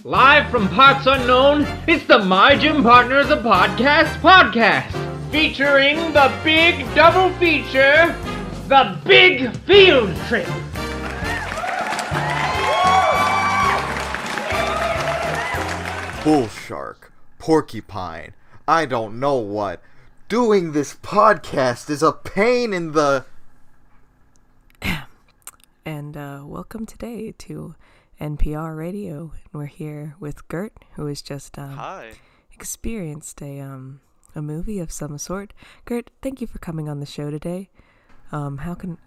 Live from parts unknown, it's the My Gym Partners a podcast, featuring the big double feature, the Big Field Trip. Bull shark, porcupine, I don't know what. Doing this podcast is a pain in the... And welcome today to NPR Radio. And we're here with Gert, who has just experienced a movie of some sort. Gert, thank you for coming on the show today. How can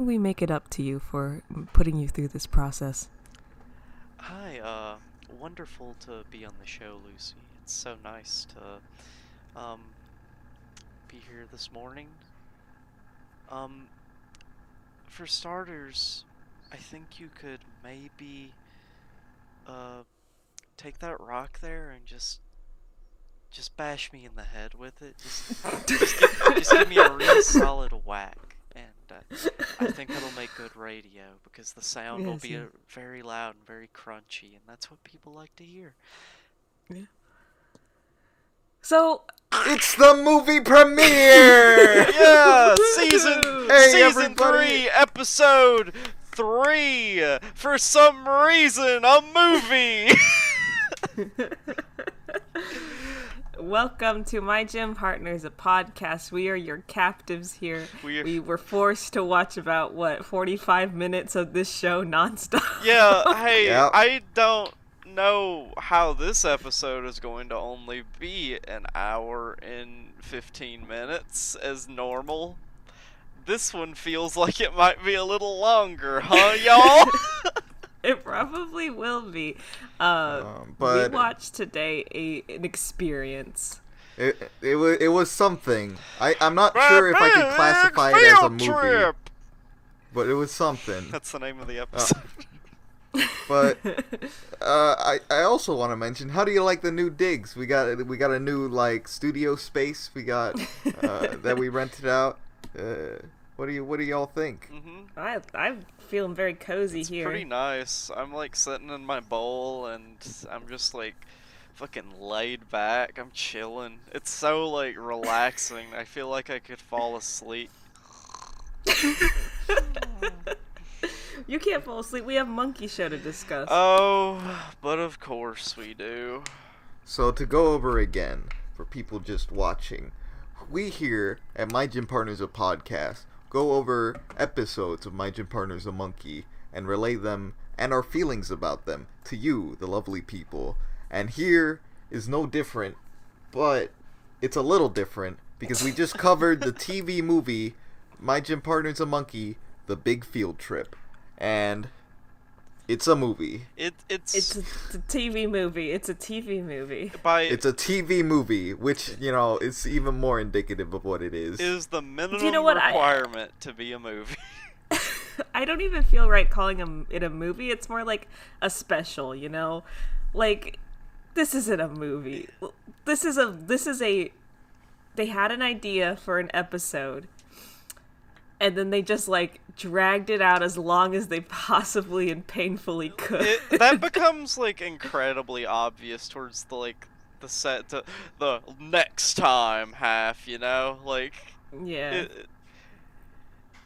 we make it up to you for putting you through this process? Hi, wonderful to be on the show, Lucy. It's so nice to be here this morning. For starters, I think you could maybe take that rock there and just bash me in the head with it. Just give me a real solid whack, and I think it'll make good radio because the sound will be very loud and very crunchy, and that's what people like to hear. Yeah. So it's the movie premiere! Yeah, season 3, episode 3. For some reason, a movie. Welcome to My Gym Partners, a podcast. We are your captives here. We were forced to watch about 45 minutes of this show nonstop. Yeah, hey, yep. I don't know how this episode is going to only be an hour and 15 minutes as normal. This one feels like it might be a little longer, huh, y'all? It probably will be. But we watched today an experience. It was something. I'm not sure if I could classify it as a movie, trip. But it was something. That's the name of the episode. But I also want to mention, how do you like the new digs? We got a new studio space. We got that we rented out. What do y'all think? Mm-hmm. I'm feeling very cozy it's here. Pretty nice. I'm sitting in my bowl and I'm just fucking laid back. I'm chilling. It's so relaxing. I feel like I could fall asleep. You can't fall asleep. We have Monkey Show to discuss. Oh, but of course we do. So to go over again, for people just watching, we here at My Gym Partners a podcast go over episodes of My Gym Partners a Monkey and relay them and our feelings about them to you, the lovely people. And here is no different, but it's a little different because we just covered the TV movie My Gym Partners a Monkey, The Big Field Trip. And it's a movie. It's a TV movie. It's a TV movie. It's a TV movie, which, is even more indicative of what it is. Is the minimum requirement to be a movie. I don't even feel right calling it a movie. It's more like a special, this isn't a movie. This is a they had an idea for an episode, and then they just dragged it out as long as they possibly and painfully could. That becomes incredibly obvious towards the set to the next time half, Yeah.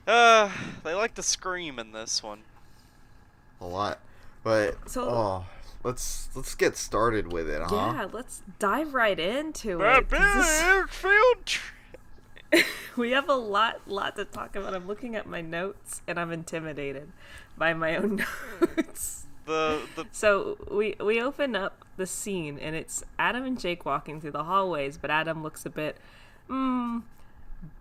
They like to scream in this one. A lot. But let's get started with it, huh? Yeah, let's dive right into it. Big field trip. We have a lot to talk about. I'm looking at my notes and I'm intimidated by my own notes. So we open up the scene and it's Adam and Jake walking through the hallways, but Adam looks a bit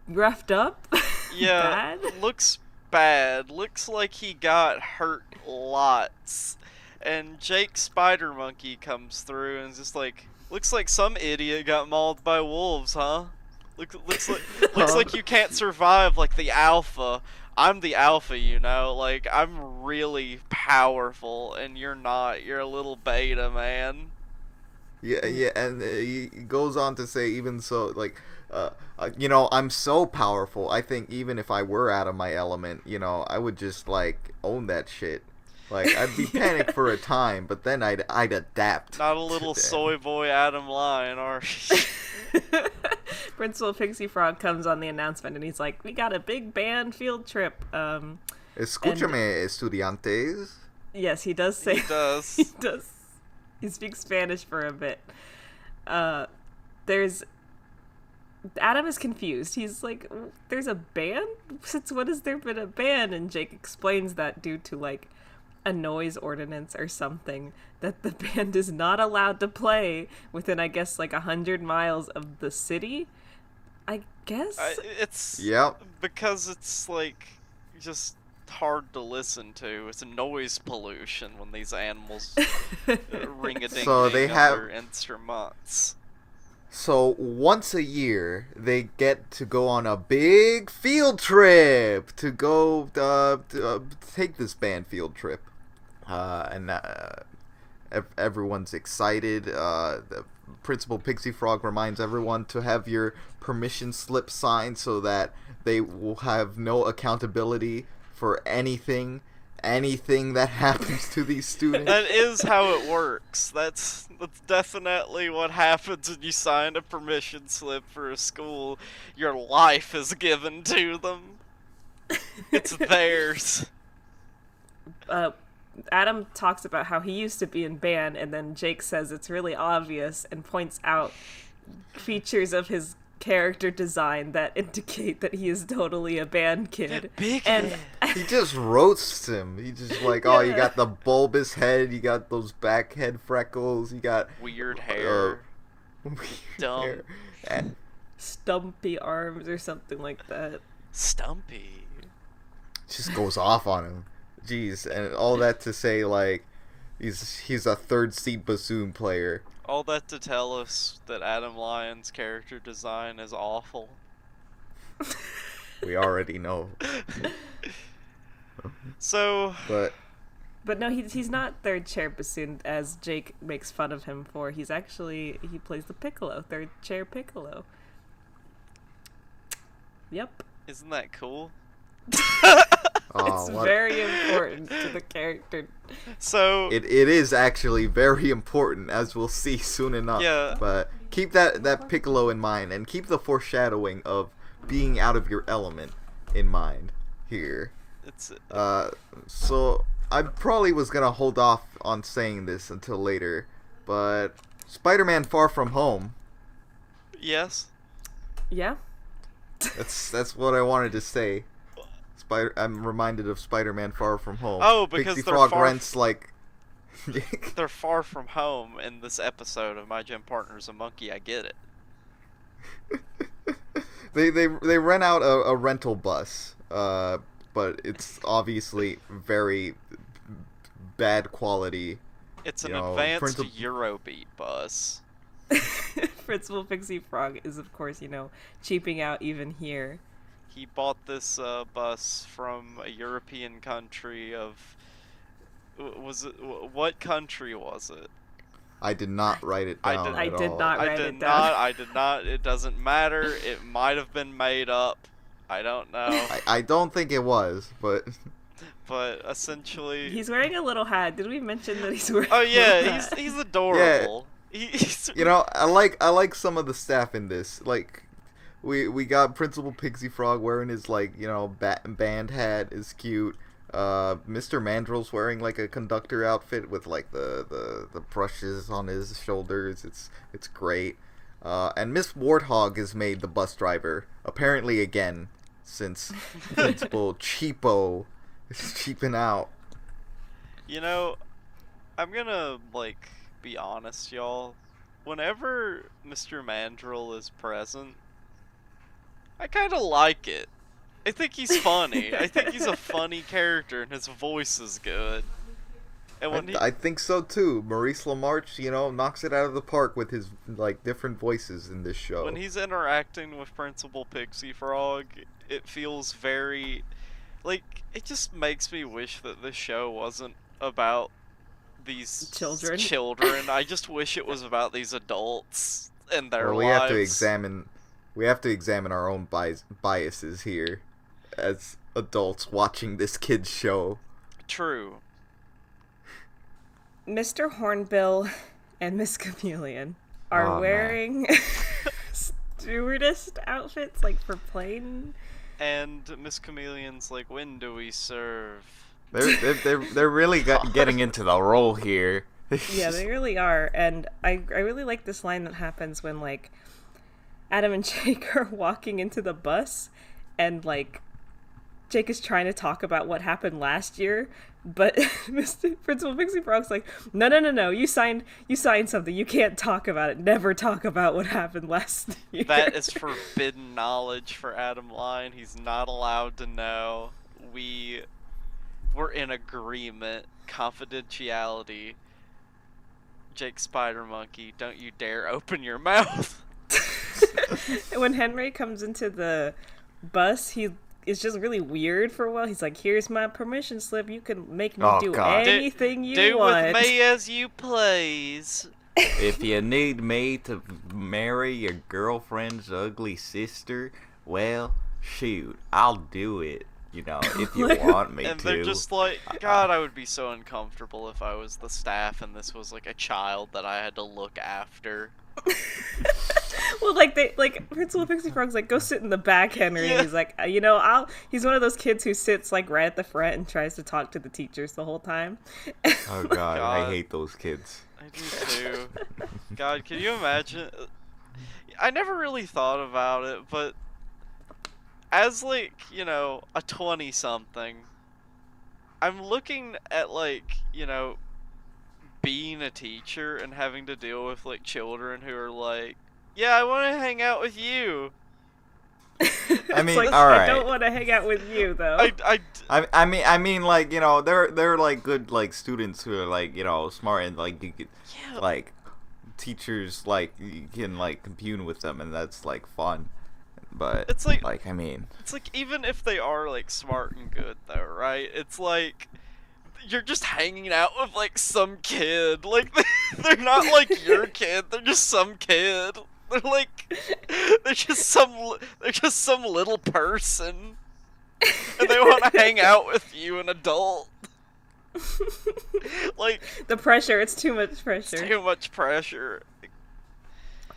roughed up. Yeah, bad. Looks bad. Looks like he got hurt lots. And Jake Spider Monkey comes through and is just looks like some idiot got mauled by wolves, huh? Looks like you can't survive the alpha. I'm the alpha, I'm really powerful, and you're not. You're a little beta, man. Yeah, and he goes on to say, even so, I'm so powerful. I think even if I were out of my element, I would just own that shit. Like, I'd be panicked for a time, but then I'd adapt. Not a little soy boy Adam Lion, are you? Principal Pixie Frog comes on the announcement and he's like, "We got a big band field trip." Escúchame, estudiantes. Yes, he does say. He does. He does. He speaks Spanish for a bit. Adam is confused. He's like, "There's a band? Since when has there been a band?" And Jake explains that due to like a noise ordinance or something, that the band is not allowed to play within, I guess, like 100 miles of the city. I guess it's because it's like just hard to listen to. It's a noise pollution when these animals ring a ding So they have their instruments. So once a year, they get to go on a big field trip to go take this band field trip, and everyone's excited. The Principal Pixie Frog reminds everyone to have your permission slip signed so that they will have no accountability for anything that happens to these students. That is how it works. That's definitely what happens when you sign a permission slip for a school. Your life is given to them. It's theirs. Adam talks about how he used to be in band, and then Jake says it's really obvious and points out features of his character design that indicate that he is totally a band kid. Big and head. He just roasts him. He just like, oh, you got the bulbous head, you got those back head freckles, you got weird hair, weird dumb hair. And stumpy arms or something like that. Stumpy. Just goes off on him. Jeez, and all that to say, like, he's a third seat bassoon player. All that to tell us that Adam Lyon's character design is awful. We already know. So, but no, he's not third chair bassoon, as Jake makes fun of him for. He plays the piccolo, third chair piccolo. Yep. Isn't that cool? It's very important to the character. So it is actually very important, as we'll see soon enough. Yeah. But keep that piccolo in mind, and keep the foreshadowing of being out of your element in mind here. So I probably was gonna hold off on saying this until later, but Spider-Man: Far From Home. Yes. Yeah. That's what I wanted to say. I'm reminded of Spider-Man: Far From Home. Oh, because Pixie they're Frog rents like they're far from home in this episode of My Gym Partner's a Monkey. I get it. They rent out a rental bus, but it's obviously very bad quality. It's an advanced Eurobeat bus. Principal Pixie Frog is, of course, cheaping out even here. He bought this bus from a European country of... What country was it? I did not write it down I did not write it down. I did not. It doesn't matter. It might have been made up. I don't know. I don't think it was, but... But essentially... He's wearing a little hat. Did we mention that he's wearing a little hat? He's adorable. Yeah. I like some of the staff in this. Like... We got Principal Pixie Frog wearing his band hat is cute. Mr. Mandrill's wearing like a conductor outfit with like the brushes on his shoulders. It's great. And Miss Warthog is made the bus driver apparently again since Principal Cheapo is cheaping out. I'm gonna be honest, y'all. Whenever Mr. Mandrill is present, I kind of like it. I think he's funny. I think he's a funny character, and his voice is good. And I think so too. Maurice LaMarche, knocks it out of the park with his different voices in this show. When he's interacting with Principal Pixie Frog, it feels very it just makes me wish that this show wasn't about these children. I just wish it was about these adults and their lives. We have to examine our own biases here as adults watching this kid's show. True. Mr. Hornbill and Miss Chameleon are wearing stewardess outfits, like, for plane. And Miss Chameleon's like, when do we serve? They're really getting into the role here. Yeah, they really are. And I really like this line that happens when, like, Adam and Jake are walking into the bus, and, like, Jake is trying to talk about what happened last year, but Principal Pixie Frog's like, no, you signed something. You can't talk about it. Never talk about what happened last year. That is forbidden knowledge for Adam Line. He's not allowed to know. We're in agreement. Confidentiality. Jake Spider Monkey, don't you dare open your mouth. When Henry comes into the bus, he is just really weird for a while. He's like, here's my permission slip. You can make me do anything you want. Do with me as you please. If you need me to marry your girlfriend's ugly sister, well, shoot, I'll do it. You know, if you want me to. And they're just like, God, I would be so uncomfortable if I was the staff and this was like a child that I had to look after. Well, like Principal Pixie Frog's like, go sit in the back, Henry. Yeah. And he's like, he's one of those kids who sits like right at the front and tries to talk to the teachers the whole time. Oh God, I hate those kids. I do too. God, can you imagine? I never really thought about it, but as like, you know, a 20-something, I'm looking at like, you know, being a teacher and having to deal with like children who are like, yeah, I want to hang out with you. I mean, like, all right. I don't want to hang out with you though. I mean, like, you know, they're like good like students who are like, you know, smart and like you could, like, teachers like you can like commune with them and that's like fun. But it's like I mean, it's like even if they are like smart and good though, right? It's like you're just hanging out with like some kid. Like they're not like your kid. They're just some kid. They're just some little person, and they want to hang out with you, an adult. Like the pressure. It's too much pressure. It's too much pressure.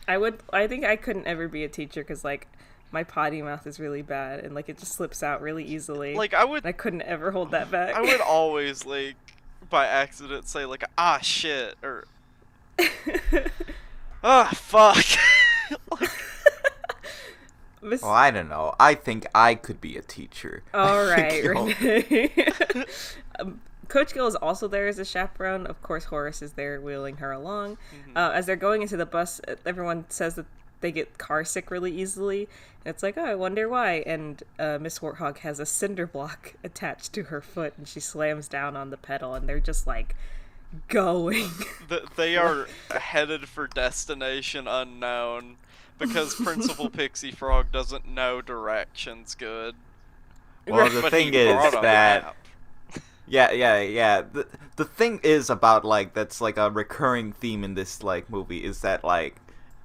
I think I couldn't ever be a teacher because like my potty mouth is really bad and like it just slips out really easily. Like I couldn't ever hold that back. I would always like by accident say like shit or fuck. Well, I don't know. I think I could be a teacher. All right, Coach Gill is also there as a chaperone. Of course, Horace is there wheeling her along. Mm-hmm. As they're going into the bus, everyone says that they get car sick really easily. And it's like, I wonder why. And Miss Warthog has a cinder block attached to her foot, and she slams down on the pedal, and they're just like going. They are headed for destination unknown because Principal Pixie Frog doesn't know directions good. Well, the thing is that... Yeah. The thing is about, like, that's, like, a recurring theme in this, like, movie is that, like,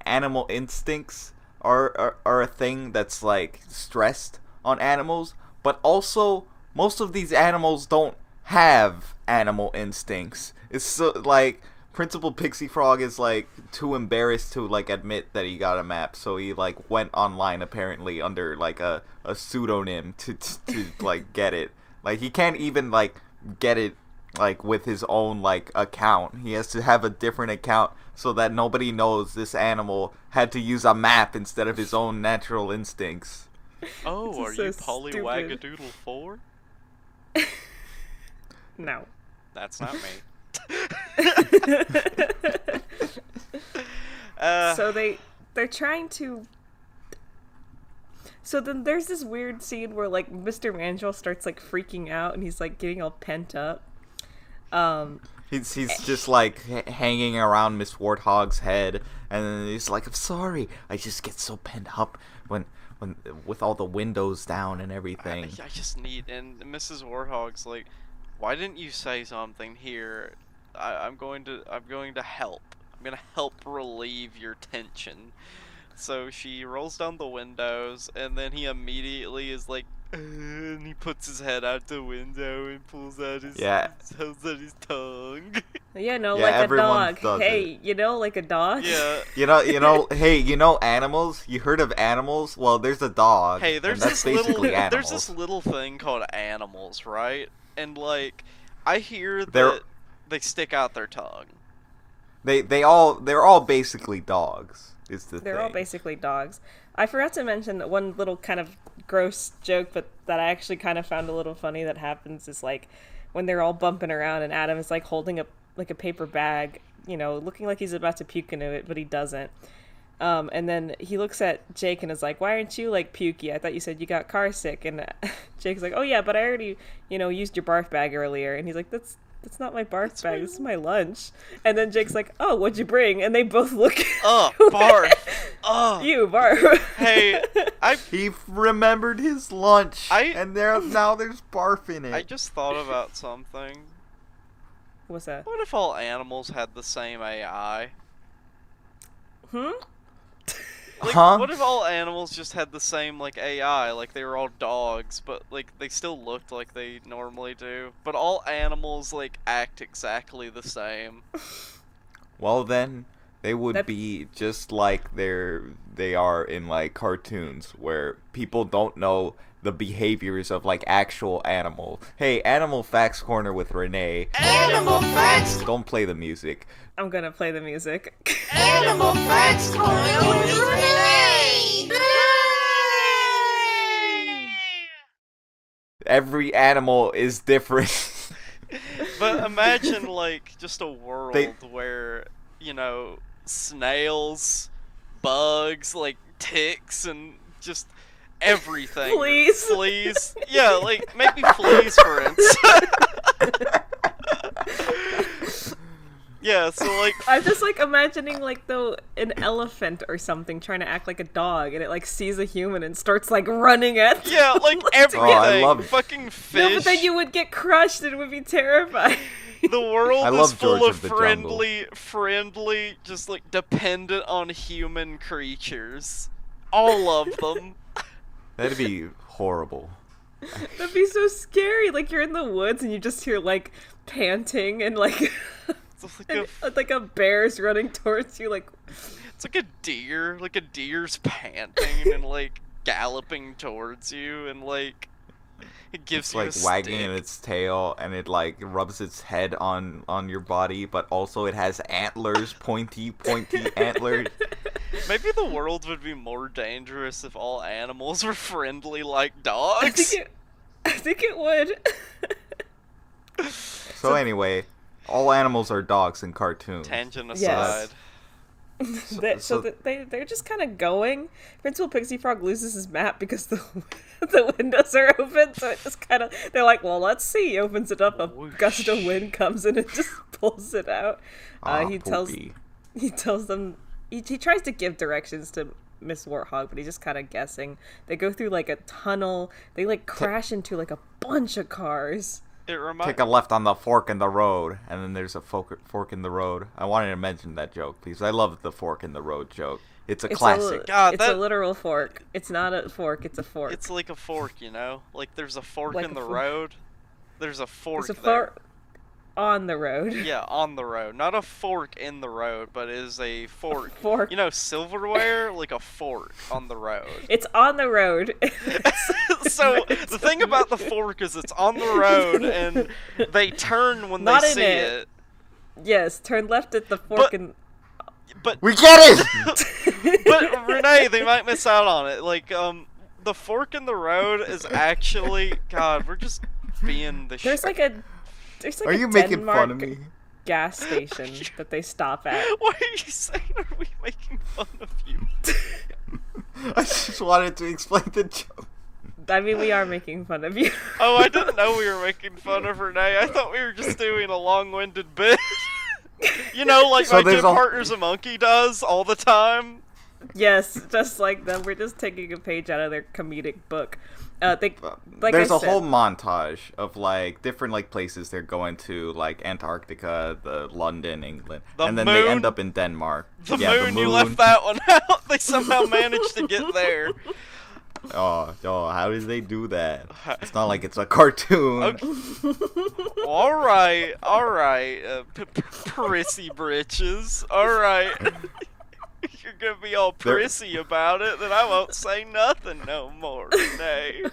animal instincts are a thing that's, like, stressed on animals, but also, most of these animals don't have animal instincts. It's so, like, Principal Pixie Frog is, like, too embarrassed to, like, admit that he got a map, so he, like, went online, apparently, under, like, a pseudonym to like, get it. Like, he can't even, like, get it like with his own like account. He has to have a different account so that nobody knows this animal had to use a map instead of his own natural instincts. Oh, are you Polywagadoodle 4? No. That's not me. So they're trying to... So then there's this weird scene where, like, Mr. Mandrill starts, like, freaking out, and he's, like, getting all pent up. He's just, like, hanging around Miss Warthog's head, and then he's like, I'm sorry, I just get so pent up when with all the windows down and everything. I just need... And Mrs. Warthog's like, why didn't you say something here? I'm going to help. I'm going to help relieve your tension. So she rolls down the windows, and then he immediately is like, and he puts his head out the window and pulls out his tongue. Yeah, no, Yeah, like a everyone dog. does Hey, like a dog? Yeah. Hey, animals? You heard of animals? Well, there's a dog. Hey, there's and that's this basically little, animals. there's this little thing called animals, right? And like, I hear They're- that they stick out their tongue. They're all basically dogs. Is the They're thing. all basically dogs. I forgot to mention that one little kind of gross joke, but that I actually kind of found a little funny that happens is like when they're all bumping around and Adam is like holding a paper bag, looking like he's about to puke into it, but he doesn't. And then he looks at Jake and is like, "Why aren't you like pukey? I thought you said you got car sick." And Jake's like, "Oh yeah, but I already, used your barf bag earlier." And he's like, That's not my barf bag. This is my lunch." And then Jake's like, "Oh, what'd you bring?" And they both look. Barf. You barf. Hey, He remembered his lunch, I- and now there's barf in it. I just thought about something. What's that? What if all animals had the same AI? Like, Huh? what if all animals just had the same, like, AI? Like, they were all dogs, but, like, they still looked like they normally do. But all animals, like, act exactly the same. Well, then they would be just like they are in like cartoons where people don't know the behaviors of like actual animal. Hey, Animal Facts Corner with Renee. Animal Facts! Don't play the music. I'm gonna play the music. Animal Facts Corner with Renee! Every animal is different. But imagine, like, just a world where, snails, bugs, like, ticks, and just everything. Fleas. Fleas. Yeah, like, maybe fleas, for instance. Yeah, so, like... I'm just, like, imagining, like, an elephant or something trying to act like a dog, and it, like, sees a human and starts, like, running at them. Yeah, like, everything. Oh, I love it. Fucking fish. No, but then you would get crushed and it would be terrifying. The world I is love full George of of the Jungle. friendly, just, like, dependent on human creatures. All of them. That'd be horrible. That'd be so scary. Like, you're in the woods and you just hear, like, panting and, like... like a bear's running towards you, like... It's like a deer. Like, a deer's panting and, like, galloping towards you, and, like... It gives you like a wagging stick. its tail, and it like rubs its head on your body, but also it has antlers, pointy antlers. Maybe the world would be more dangerous if all animals were friendly like dogs. I think it would. So anyway, all animals are dogs in cartoons. Tangent aside. Yes. They're just kind of going. Principal Pixie Frog loses his map because the windows are open, so it just kind of... They're like, well, let's see. He opens it up, a gust of wind comes in and just pulls it out. He tells them... He tries to give directions to Miss Warthog, but he's just kind of guessing. They go through, like, a tunnel. They, like, crash into, like, a bunch of cars. Take a left on the fork in the road, and then there's a fork in the road. I wanted to mention that joke because I love the fork in the road joke. It's a classic. It's a literal fork. It's not a fork, it's a fork. It's like a fork, Like, there's a fork like in the road. There's a fork There's a there. fork on the road. Yeah, on the road. Not a fork in the road, but it is a fork. Fork. Silverware, like a fork on the road. It's on the road. So, the thing about the fork is it's on the road, and they turn when Not they in see it. Yes, turn left at the fork and... But We get it! But, Renee, they might miss out on it. Like, the fork in the road is actually... God, we're just being the There's like a Are you making fun of me? gas station that they stop at. Why are you saying, are we making fun of you? I just wanted to explain the joke. I mean, we are making fun of you. Oh, I didn't know we were making fun of Renee. I thought we were just doing a long-winded bit. Like So my there's Gym Partner's a Monkey does all the time. Yes, just like them. We're just taking a page out of their comedic book. There's a whole montage of like different like places they're going to, like Antarctica, London, England, and then they end up in Denmark. The moon, you left that one out. They somehow managed to get there. Oh, how did they do that? It's not like it's a cartoon. Okay. Alright, prissy britches. Alright. You're gonna be all prissy about it, then I won't say nothing no more, Renee.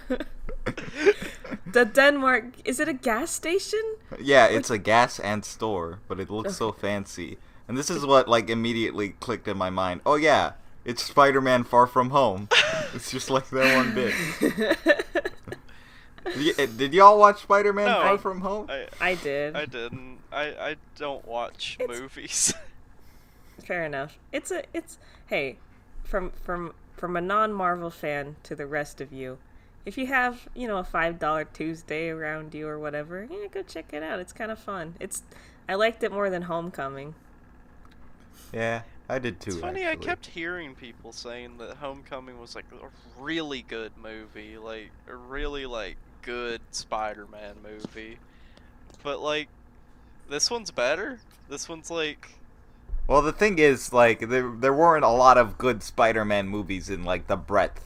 The Denmark, is it a gas station? Yeah, it's a gas and store, but it looks so fancy. And this is what, like, immediately clicked in my mind. Oh yeah, it's Spider-Man Far From Home. It's just like that one bit. Did y'all watch Spider-Man Far From Home? I did. I didn't. I don't watch movies. Fair enough. Hey, from a non-Marvel fan to the rest of you, if you have, a $5 Tuesday around you or whatever, go check it out. It's kind of fun. I liked it more than Homecoming. Yeah, I did too. It's funny, actually. I kept hearing people saying that Homecoming was like a really good movie, like a really good Spider-Man movie. But like, this one's better. This one's like. Well, the thing is, like, there weren't a lot of good Spider-Man movies in like the breadth,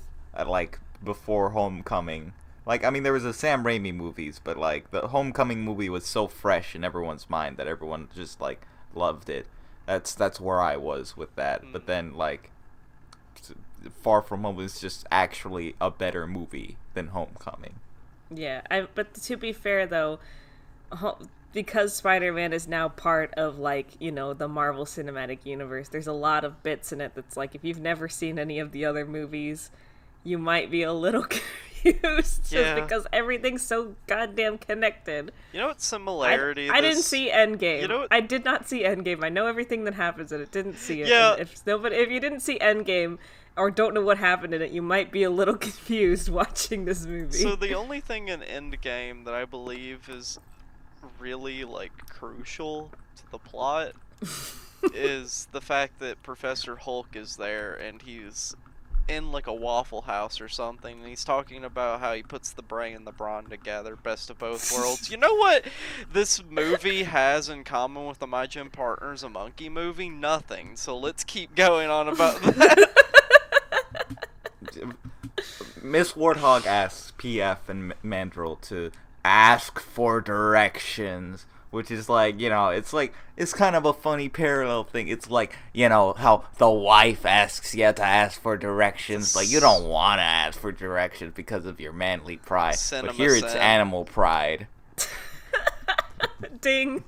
before Homecoming. Like, I mean, there was a Sam Raimi movies, but like the Homecoming movie was so fresh in everyone's mind that everyone just like loved it. That's where I was with that. But then, like, Far From Home was just actually a better movie than Homecoming. Yeah, but to be fair, though, because Spider-Man is now part of, the Marvel Cinematic Universe, there's a lot of bits in it that's like, if you've never seen any of the other movies, you might be a little confused just because everything's so goddamn connected. You know what similarity? I didn't see Endgame. I did not see Endgame. I know everything that happens in it. Didn't see it. Yeah. But if you didn't see Endgame or don't know what happened in it, you might be a little confused watching this movie. So the only thing in Endgame that I believe is really crucial to the plot is the fact that Professor Hulk is there and he's in a Waffle House or something, and he's talking about how he puts the brain and the brawn together, best of both worlds. You know what this movie has in common with the My Gym Partner's a Monkey movie? Nothing. So let's keep going on about that. Miss Warthog asks PF and Mandrill to ask for directions, which is it's kind of a funny parallel thing. It's like, how the wife asks you to ask for directions. Like, you don't want to ask for directions because of your manly pride. But here it's animal pride. Ding.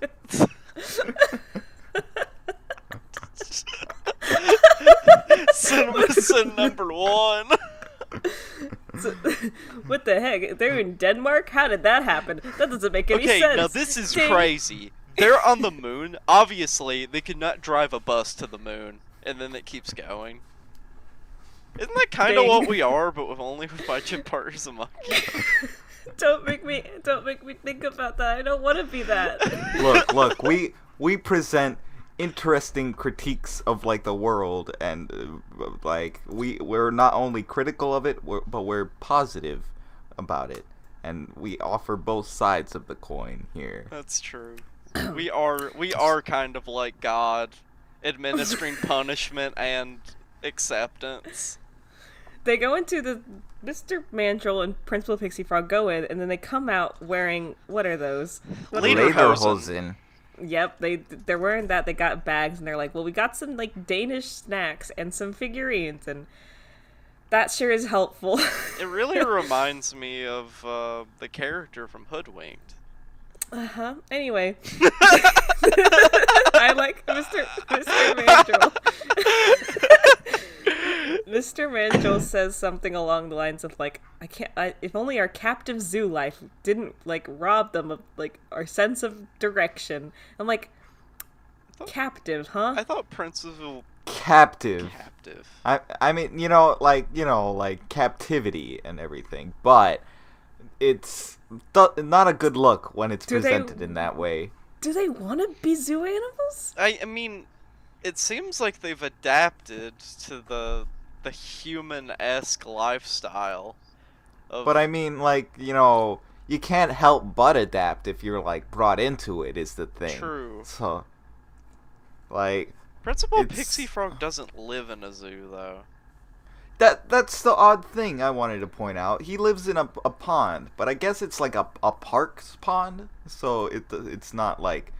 Cinema Sin #1. So, what the heck? They're in Denmark? How did that happen? That doesn't make any sense. Okay, now this is crazy. They're on the moon. Obviously, they could not drive a bus to the moon, and then it keeps going. Isn't that kind of what we are, but only with My Gym Partner's a Monkey? Don't make me think about that. I don't want to be that. Look, we present interesting critiques of the world, and we're not only critical of it, but we're positive about it, and we offer both sides of the coin here. That's true. We are kind of like God, administering punishment and acceptance. They go into the Mr. Mandrill and Principal Pixie Frog go in, and then they come out wearing, what are those? Lederhosen. Yep, they're wearing that. They got bags, and they're like, well, we got some Danish snacks and some figurines, and that sure is helpful. It really reminds me of the character from Hoodwinked. Uh-huh. Anyway. I like Mr. Mandrill. Mr. Mandrill says something along the lines of if only our captive zoo life didn't rob them of our sense of direction. I'm captive, huh? I thought Principal Captive. I mean, captivity and everything, but it's not a good look when it's presented in that way. Do they want to be zoo animals? I mean, it seems like they've adapted to the human-esque lifestyle. But I mean, you can't help but adapt if you're brought into it, is the thing. True. So, Principal Pixie Frog doesn't live in a zoo, though. That's the odd thing I wanted to point out. He lives in a pond, but I guess it's like a park's pond, so it's not like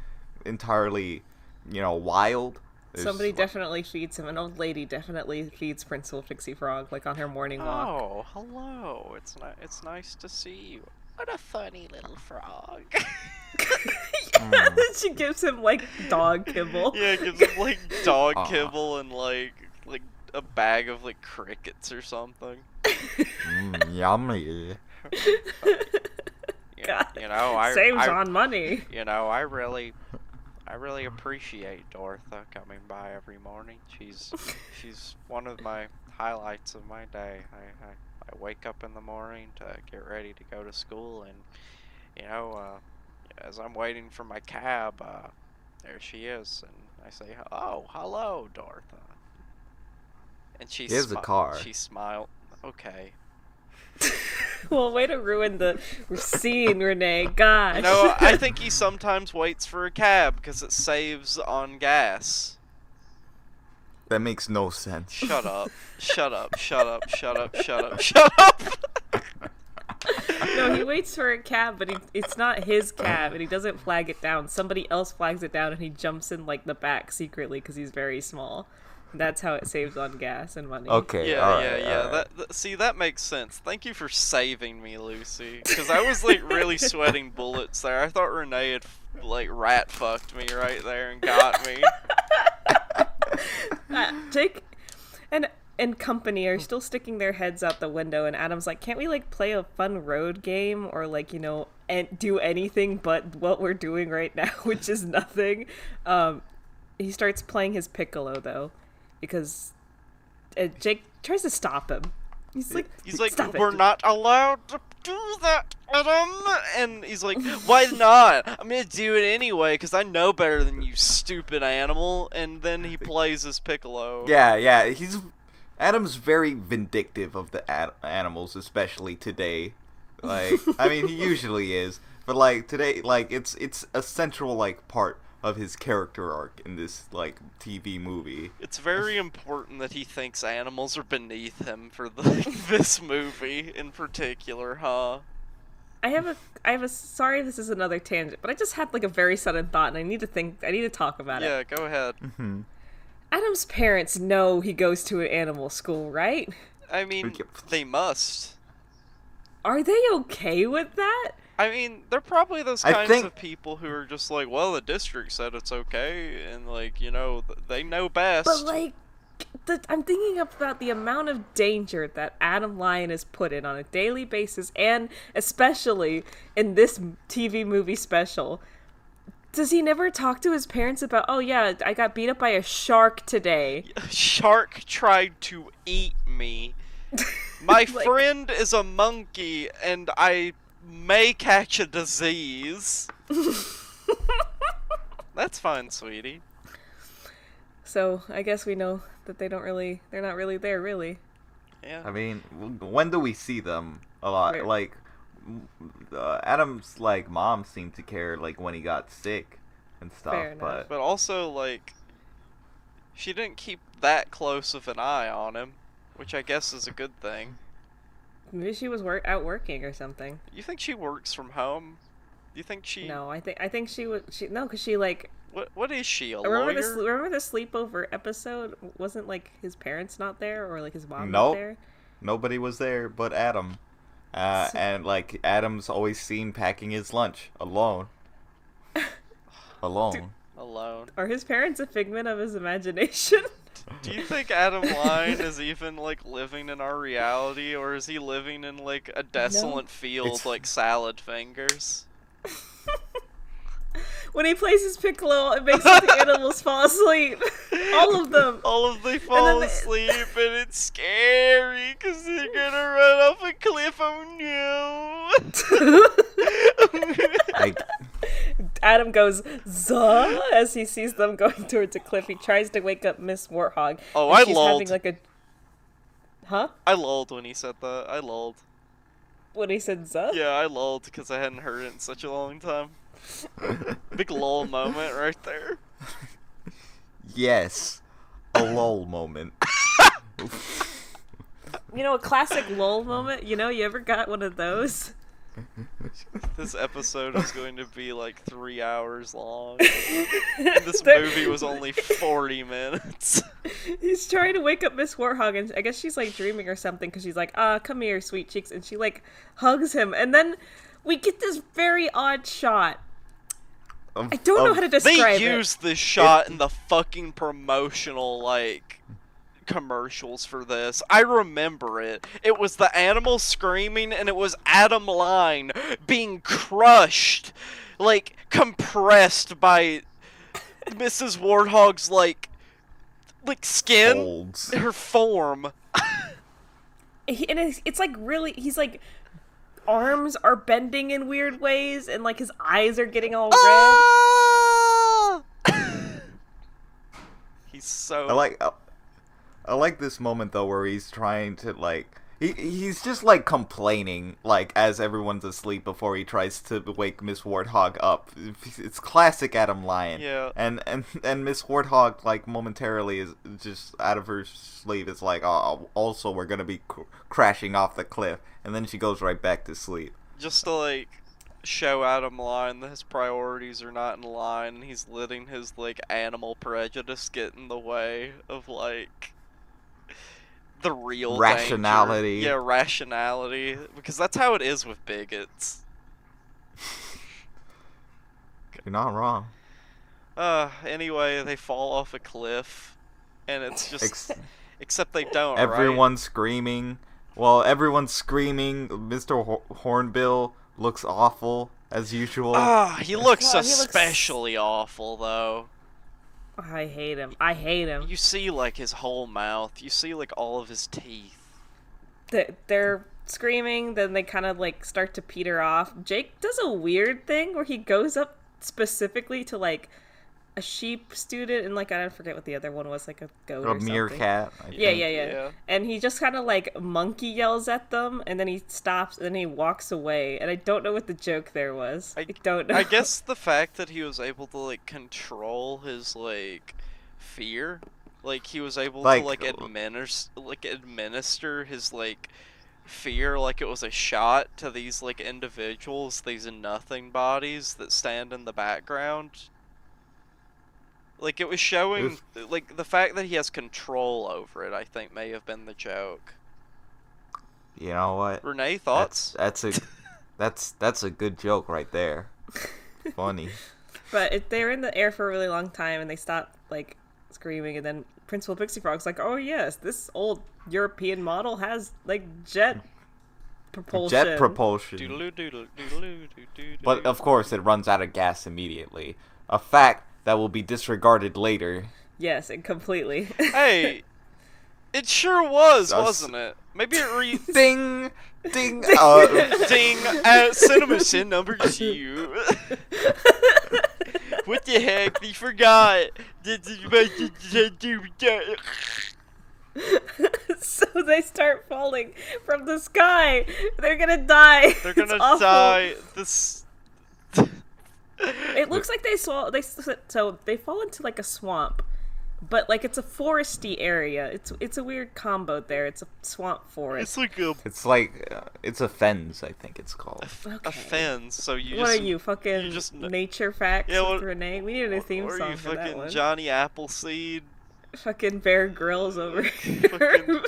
entirely, wild. Somebody definitely feeds him. An old lady definitely feeds Principal Pixie Frog, like on her morning walk. Oh, hello. It's nice to see you. What a funny little frog. She gives him like dog kibble. Yeah, gives him like dog kibble and like a bag of like crickets or something. Yummy. God, I saves on money. I really appreciate Dorotha coming by every morning. She's one of my highlights of my day. I wake up in the morning to get ready to go to school, and as I'm waiting for my cab, there she is, and I say, "Oh, hello, Dorotha." And Here's the car. She smiled. Okay. Well, way to ruin the scene, Renee. Gosh. I think he sometimes waits for a cab because it saves on gas. That makes no sense. Shut up. Shut up. Shut up. Shut up. Shut up. Shut up. No, he waits for a cab, but it's not his cab, and he doesn't flag it down. Somebody else flags it down, and he jumps in like the back secretly because he's very small. That's how it saves on gas and money. Okay. Yeah. See, that makes sense. Thank you for saving me, Lucy. Because I was like really sweating bullets there. I thought Renee had like rat fucked me right there and got me. Jake and company are still sticking their heads out the window, and Adam's like, "Can't we like play a fun road game or like and do anything but what we're doing right now, which is nothing?" He starts playing his piccolo though. Because Jake tries to stop him. He's like, "Stop we're it. not allowed to do that, Adam." And he's like, "Why not? I'm gonna do it anyway because I know better than you, stupid animal." And then he plays his piccolo. Yeah. Adam's very vindictive of the animals, especially today. Like, I mean, he usually is, but like today, like it's a central like part of his character arc in this like TV movie. It's very important that he thinks animals are beneath him for this movie in particular, huh? I have a sorry, this is another tangent, but I just had like a very sudden thought, and I need to talk about it. Yeah, go ahead. Mm-hmm. Adam's parents know he goes to an animal school, right? I mean, they must. Are they okay with that? I mean, they're probably those kinds of people who are just like, well, the district said it's okay, and like, they know best. But like, I'm thinking about the amount of danger that Adam Lyon is put in on a daily basis, and especially in this TV movie special. Does he never talk to his parents about, "Oh yeah, I got beat up by a shark today. A shark tried to eat me. My friend is a monkey, and I may catch a disease." That's fine, sweetie. So I guess we know that they're not really there, really. Yeah. I mean, when do we see them a lot? Right. Like, Adam's like mom seemed to care like when he got sick and stuff. Fair enough. But also, like, she didn't keep that close of an eye on him, which I guess is a good thing. Maybe she was out working or something. You think she works from home? You think she? No, I think she would. No, because she like. What is she? A remember lawyer? Remember the sleepover episode? Wasn't like his parents not there or like his mom Nope. not there? Nobody was there but Adam. And like Adam's always seen packing his lunch alone. Alone. Alone. Are his parents a figment of his imagination? Do you think Adam Lyon is even like living in our reality, or is he living in like a desolate field like Salad Fingers? When he plays his piccolo, it makes the animals fall asleep. All of them. All of them fall asleep, and it's scary because they're gonna run off a cliff. Oh no! Adam goes, "Zuh," as he sees them going towards a cliff. He tries to wake up Miss Warthog. Oh, and I she's lulled. having like a... Huh? I lulled when he said that. I lulled. When he said "Zuh"? Yeah, I lulled because I hadn't heard it in such a long time. Big lull moment right there. Yes, a lull moment. a classic lull moment. You ever got one of those? This episode is going to be like 3 hours long. And this movie was only 40 minutes. He's trying to wake up Miss Warthog, and I guess she's like dreaming or something, because she's like, come here, sweet cheeks, and she like hugs him, and then we get this very odd shot. I don't know how to describe it. They used this shot in the fucking promotional, like, commercials for this. I remember it. It was the animal screaming, and it was Adam Line being crushed, like, compressed by Mrs. Warthog's, like skin, Folds. her form. And it's like really, he's like, arms are bending in weird ways, and like his eyes are getting all red. He's so... I like this moment though where he's trying to like he's just like complaining like as everyone's asleep before he tries to wake Miss Warthog up. It's classic Adam Lyon. Yeah. And Miss Warthog like momentarily is just out of her sleep. It's like, oh, also we're gonna be crashing off the cliff, and then she goes right back to sleep. Just to like show Adam Lyon that his priorities are not in line, and he's letting his like animal prejudice get in the way of like the real rationality. Danger. Yeah, rationality, because that's how it is with bigots. You're not wrong. Anyway, they fall off a cliff, and it's just except they don't. Everyone's screaming. Well, everyone's screaming. Mr. Hornbill looks awful as usual. He looks especially awful though. I hate him. You see, like, his whole mouth. You see, like, all of his teeth. They're screaming, then they kind of, like, start to peter off. Jake does a weird thing where he goes up specifically to, like, a sheep student, and, like, I don't forget what the other one was, like a goat or something. A meerkat. Yeah. And he just kind of, like, monkey yells at them, and then he stops, and then he walks away. And I don't know what the joke there was. I don't know. I guess the fact that he was able to, like, control his, like, fear. Like, he was able to, like, administer his, like, fear like it was a shot to these, like, individuals, these nothing bodies that stand in the background. Like, it was showing, like, the fact that he has control over it, I think, may have been the joke. You know what? Renee, thoughts? That's a good joke right there. Funny. But they're in the air for a really long time, and they stop, like, screaming, and then Principal Pixie Frog's like, oh yes, this old European model has, like, jet propulsion. But, of course, it runs out of gas immediately. A fact that will be disregarded later. Yes, and completely. Hey, it sure was, wasn't it? Maybe it reads... Ding! Ding! Ding! Cinema Sin number 2. What the heck? They forgot. So they start falling from the sky. They're gonna die. They're gonna die. It looks like they fall into like a swamp, but like it's a foresty area. It's a weird combo there. It's a swamp forest. It's a fens, I think it's called. A fens. So you what just... are you, fucking nature facts with Renee? We need a new theme song for that one. Or you fucking Johnny Appleseed. Fucking Bear Grylls over here.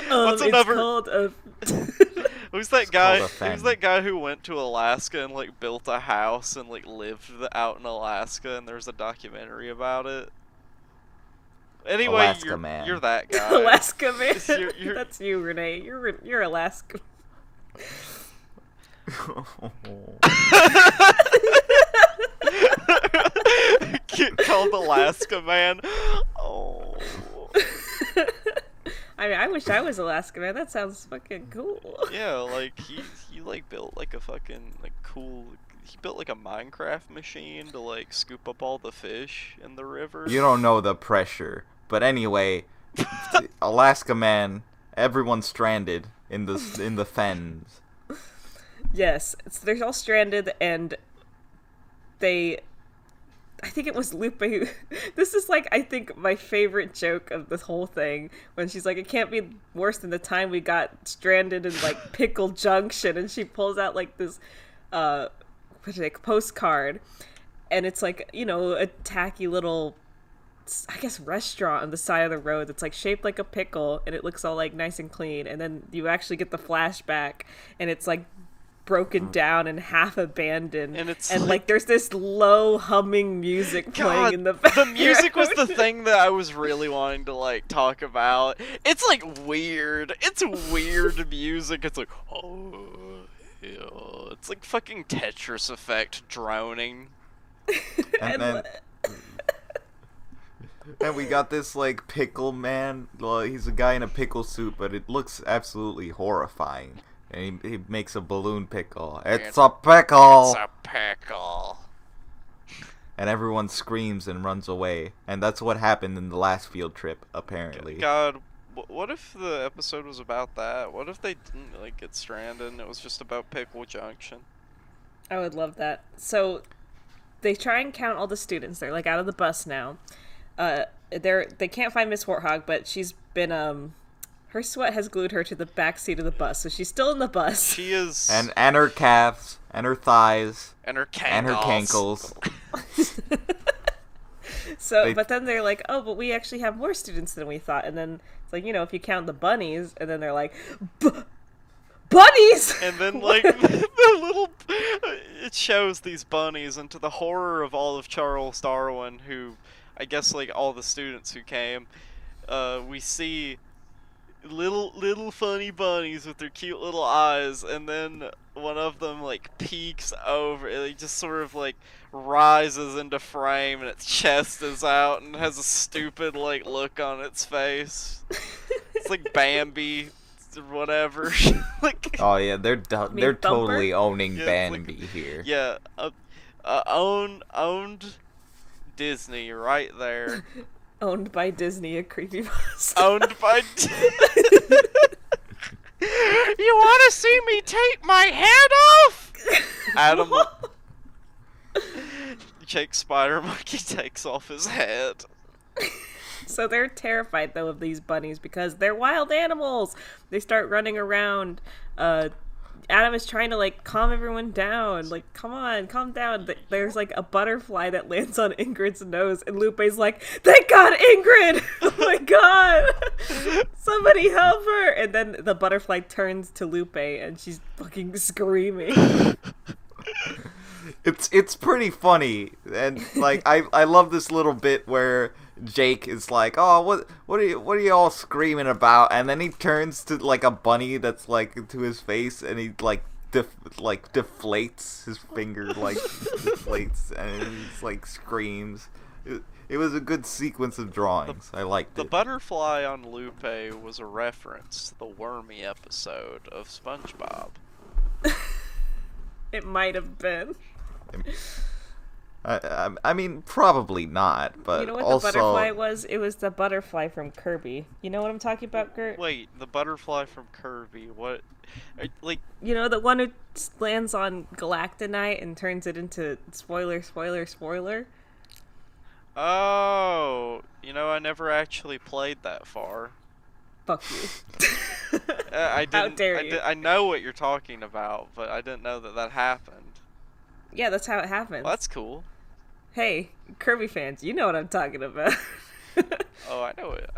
What's another... It's called Who's that guy? Who's that guy who went to Alaska and like built a house and like lived out in Alaska, and there's a documentary about it. Anyway, you're that guy. Alaska Man. That's you, Renee. You're Alaska. Get called Alaska Man. Oh. I mean, I wish I was Alaska Man. That sounds fucking cool. Yeah, like he like built like a fucking like cool. He built like a Minecraft machine to like scoop up all the fish in the river. You don't know the pressure, but anyway, Alaska Man. Everyone's stranded in the fens. Yes, they're all stranded, and they I think it was Lupe who, this is like, I think my favorite joke of this whole thing, when she's like, it can't be worse than the time we got stranded in like Pickle Junction, and she pulls out like this postcard, and it's like, you know, a tacky little, I guess, restaurant on the side of the road that's like shaped like a pickle, and it looks all like nice and clean, and then you actually get the flashback, and it's like broken down and half abandoned, and like there's this low humming music playing in the background. The music was the thing that I was really wanting to like talk about. It's like weird. It's weird music. It's like, oh yeah. It's like fucking Tetris Effect droning. And we got this like pickle man. Well, he's a guy in a pickle suit, but it looks absolutely horrifying. And he makes a balloon pickle. It's a pickle! It's a pickle. And everyone screams and runs away. And that's what happened in the last field trip, apparently. God, what if the episode was about that? What if they didn't like get stranded and it was just about Pickle Junction? I would love that. So they try and count all the students. They're like out of the bus now. They can't find Miss Warthog, but she's been her sweat has glued her to the back seat of the bus, so she's still in the bus. She is. And her calves, and her thighs, and her cankles. So, but then they're like, oh, but we actually have more students than we thought. And then it's like, you know, if you count the bunnies, and then they're like, bunnies! And then, like, the little... It shows these bunnies, and to the horror of all of Charles Darwin, who, I guess, like, all the students who came, we see little funny bunnies with their cute little eyes, and then one of them like peeks over, it just sort of like rises into frame, and its chest is out and has a stupid like look on its face. It's like Bambi or whatever. Like, oh yeah, they're totally owning yeah, Bambi like, here. Yeah, owned Disney right there. Owned by Disney, a creepypasta. Owned by You want to see me take my head off? Adam. Jake Spider Monkey takes off his head. So they're terrified, though, of these bunnies because they're wild animals. They start running around. Adam is trying to, like, calm everyone down. Like, come on, calm down. There's, like, a butterfly that lands on Ingrid's nose, and Lupe's like, thank God, Ingrid! Oh, my God! Somebody help her! And then the butterfly turns to Lupe, and she's fucking screaming. It's pretty funny, and, like, I love this little bit where Jake is like, oh, what are you all screaming about? And then he turns to like a bunny that's like to his face, and he like deflates his finger, like deflates, and he's like screams. It was a good sequence of drawings. I liked it. The butterfly on Lupe was a reference to the Wormy episode of SpongeBob. It might have been. I mean, probably not, but you know what also... the butterfly was? It was the butterfly from Kirby. You know what I'm talking about, Gert? Wait, the butterfly from Kirby? What? Like... You know, the one who lands on Galactonite and turns it into spoiler. Oh, you know, I never actually played that far. Fuck you. I didn't, How dare you? I know what you're talking about, but I didn't know that happened. Yeah, that's how it happens. Well, that's cool. Hey, Kirby fans, you know what I'm talking about. Oh, I know it.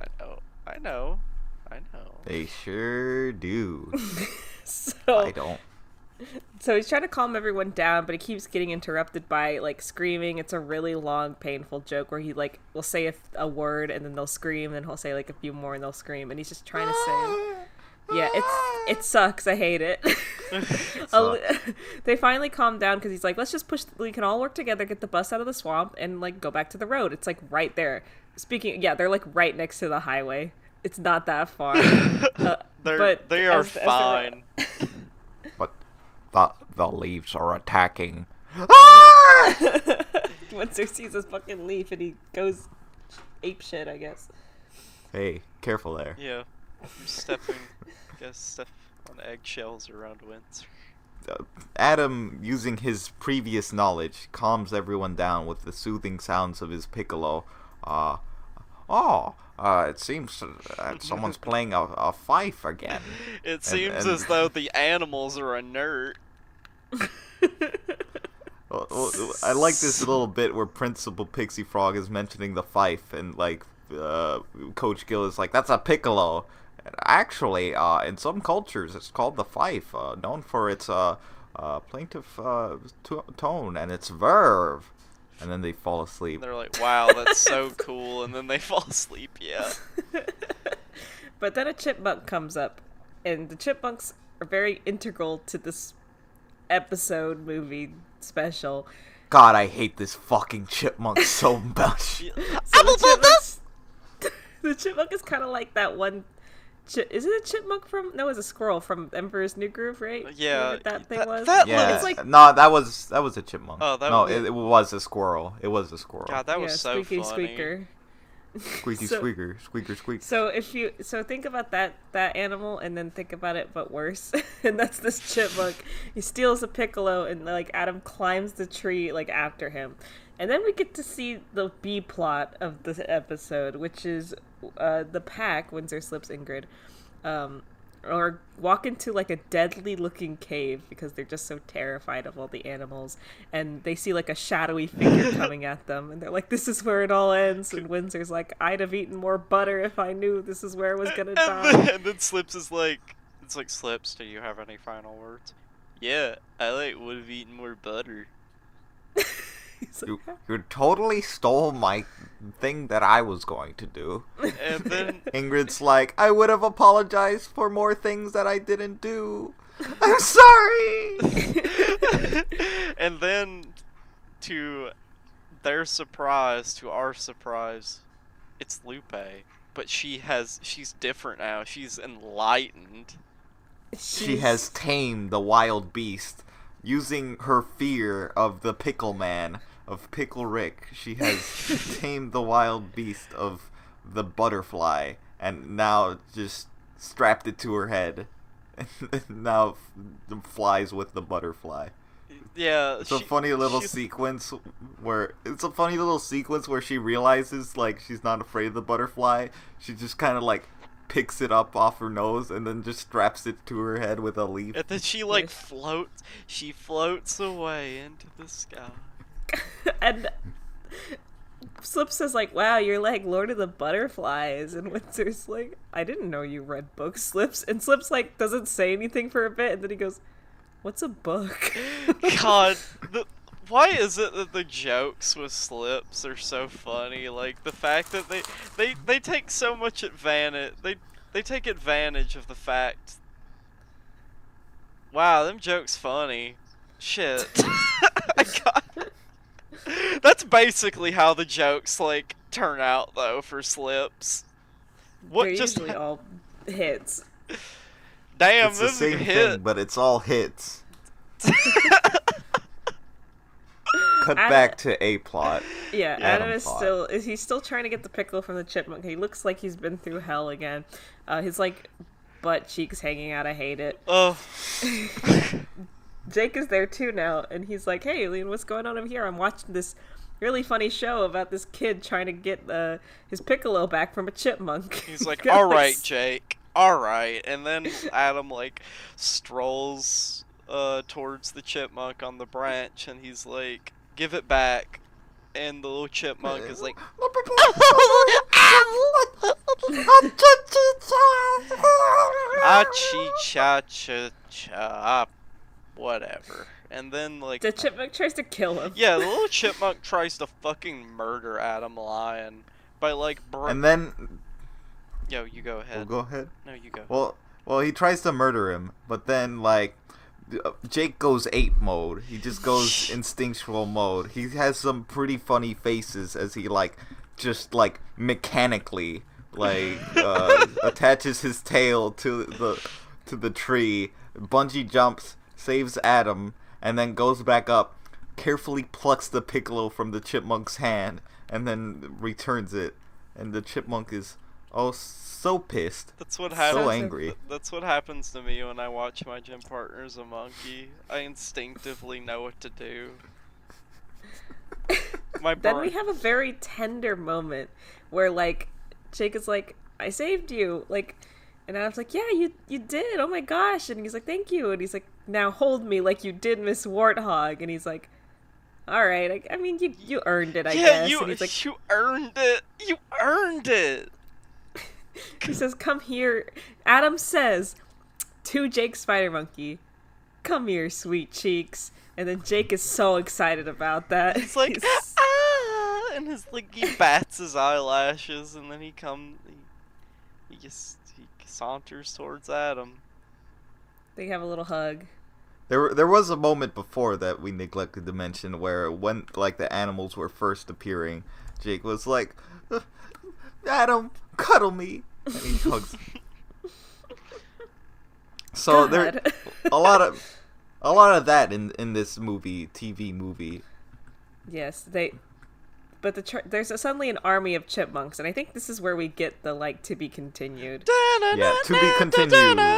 I know. They sure do. So I don't. So he's trying to calm everyone down, but he keeps getting interrupted by like screaming. It's a really long, painful joke where he like will say a word and then they'll scream, and then he'll say like a few more and they'll scream, and he's just trying to say. Yeah, it sucks. I hate it. They finally calm down because he's like, let's just push. We can all work together, get the bus out of the swamp, and like go back to the road. It's like right there. They're like right next to the highway. It's not that far. They are fine. But the leaves are attacking. Once he sees this fucking leaf and he goes ape shit, I guess. Hey, careful there. Yeah. I'm step on eggshells around Windsor. Adam, using his previous knowledge, calms everyone down with the soothing sounds of his piccolo. It seems that someone's playing a fife again. It seems as though the animals are inert. I like this little bit where Principal Pixie Frog is mentioning the fife, and like Coach Gill is like, "That's a piccolo." Actually, in some cultures, it's called the fife, known for its plaintive tone and its verve. And then they fall asleep. And they're like, "Wow, that's so cool," and then they fall asleep. Yeah. But then a chipmunk comes up, and the chipmunks are very integral to this episode, movie, special. God, I hate this fucking chipmunk so much. The chipmunk is kind of like that one. Is it a chipmunk from? No, it's a squirrel from Emperor's New Groove, right? Yeah. That thing was. Yeah. It's like... No, that was a chipmunk. Oh, it was a squirrel. It was a squirrel. God, that was so squeaky funny. Squeaker. Squeaky squeaker, squeaker squeak. So think about that animal, and then think about it but worse, and that's this chipmunk. He steals a piccolo, and like Adam climbs the tree like after him, and then we get to see the B plot of this episode, which is the pack, Windsor, Slips, Ingrid, or walk into like a deadly looking cave because they're just so terrified of all the animals, and they see like a shadowy figure coming at them, and they're like, "This is where it all ends." And Windsor's like, "I'd have eaten more butter if I knew this is where I was gonna die." And then Slips is like, "It's like, Slips, do you have any final words?" "Yeah, I would have eaten more butter." You totally stole my thing that I was going to do. And then Ingrid's like, "I would have apologized for more things that I didn't do. I'm sorry." And then, to their surprise, to our surprise, it's Lupe. But she's different now. She's enlightened. She has tamed the wild beast. Using her fear of the Pickle Man, of Pickle Rick, she has tamed the wild beast of the butterfly, and now just strapped it to her head, and now flies with the butterfly. Yeah, it's a funny little sequence where she realizes like she's not afraid of the butterfly. She just kind of like picks it up off her nose and then just straps it to her head with a leaf. And then she like floats. She floats away into the sky. And Slips says like, "Wow, you're like Lord of the Butterflies," and Windsor's like, "I didn't know you read books, Slips." And Slips like doesn't say anything for a bit, and then he goes, "What's a book?" God, why is it that the jokes with Slips are so funny? Like the fact that they take so much advantage. They take advantage of the fact. Wow, them jokes funny. Shit. That's basically how the jokes like turn out though for Slips. They're usually all hits. Damn, it's the this is a same hit. thing, but it's all hits. Cut back to A plot. Yeah, Adam is he's still trying to get the pickle from the chipmunk. He looks like he's been through hell again. His like butt cheeks hanging out. I hate it. Oh. Jake is there too now, and he's like, "Hey, Leon, what's going on over here? I'm watching this really funny show about this kid trying to get his piccolo back from a chipmunk." He's like, "All right, Jake. All right." And then Adam like strolls towards the chipmunk on the branch, and he's like, "Give it back." And the little chipmunk is like, "Ah-chee-cha-cha-cha." Whatever. And then like the chipmunk tries to kill him. Yeah, the little chipmunk tries to fucking murder Adam Lion by like and then Yo, you go ahead. Go ahead. No, you go. Well, he tries to murder him, but then like Jake goes ape mode. He just goes instinctual mode. He has some pretty funny faces as he like just like mechanically like attaches his tail to the tree, bungee jumps, saves Adam, and then goes back up, carefully plucks the piccolo from the chipmunk's hand, and then returns it. And the chipmunk is Oh, so pissed. That's what happens. So angry. That's what happens to me when I watch my gym partner as a monkey. I instinctively know what to do. Then we have a very tender moment where, like, Jake is like, I saved you, like, and Adam's like, yeah, you did, oh my gosh, and he's like, thank you, and he's like, now hold me like you did, Miss Warthog, and he's like, all right, I mean, you earned it, I guess. Yeah, and he's like, you earned it, you earned it. He says, come here, Adam says to Jake Spider Monkey, come here, sweet cheeks, and then Jake is so excited about that. He's like, and he bats his eyelashes, and then he saunters towards Adam. They have a little hug. There was a moment before that we neglected to mention where when like the animals were first appearing, Jake was like, Adam, cuddle me, and he hugs him. So there a lot of that in this TV movie. Yes, but there's suddenly an army of chipmunks, and I think this is where we get the, like, to be continued. Yeah, to be continued.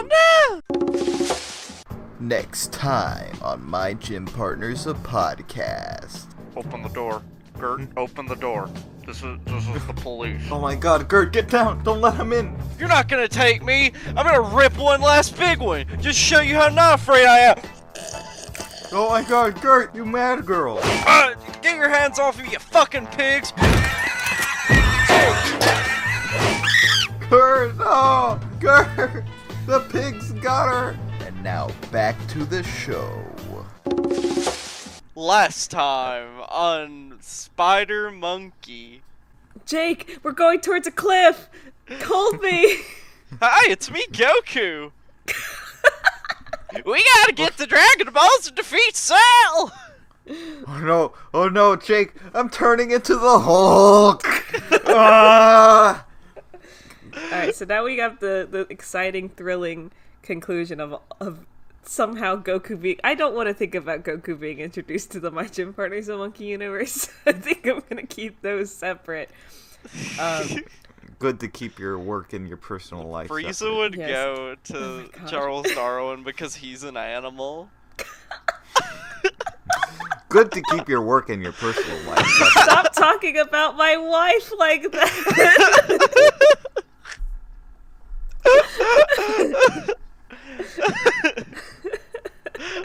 Next time on My Gym Partners, a podcast. Open the door. Gert, open the door. This is the police. Oh my god, Gert, get down! Don't let him in! You're not gonna take me! I'm gonna rip one last big one! Just show you how not afraid I am! Oh my god, Gert, you mad girl! Get your hands off me, you fucking pigs! Gert, no! Gert! The pigs got her! And now, back to the show. Last time on Spider Monkey. Jake, we're going towards a cliff! Hold me! Hi, it's me, Goku! We gotta get the Dragon Balls to defeat Cell! Oh no, Jake, I'm turning into the Hulk! Ah! Alright, so now we got the exciting, thrilling conclusion of somehow Goku being... I don't want to think about Goku being introduced to the My Gym Partners a Monkey universe. I think I'm gonna keep those separate. Good to keep your work and your personal life Frieza separate. would Yes. go to Charles Darwin because he's an animal. Good to keep your work and your personal life separate. Stop talking about my wife like that!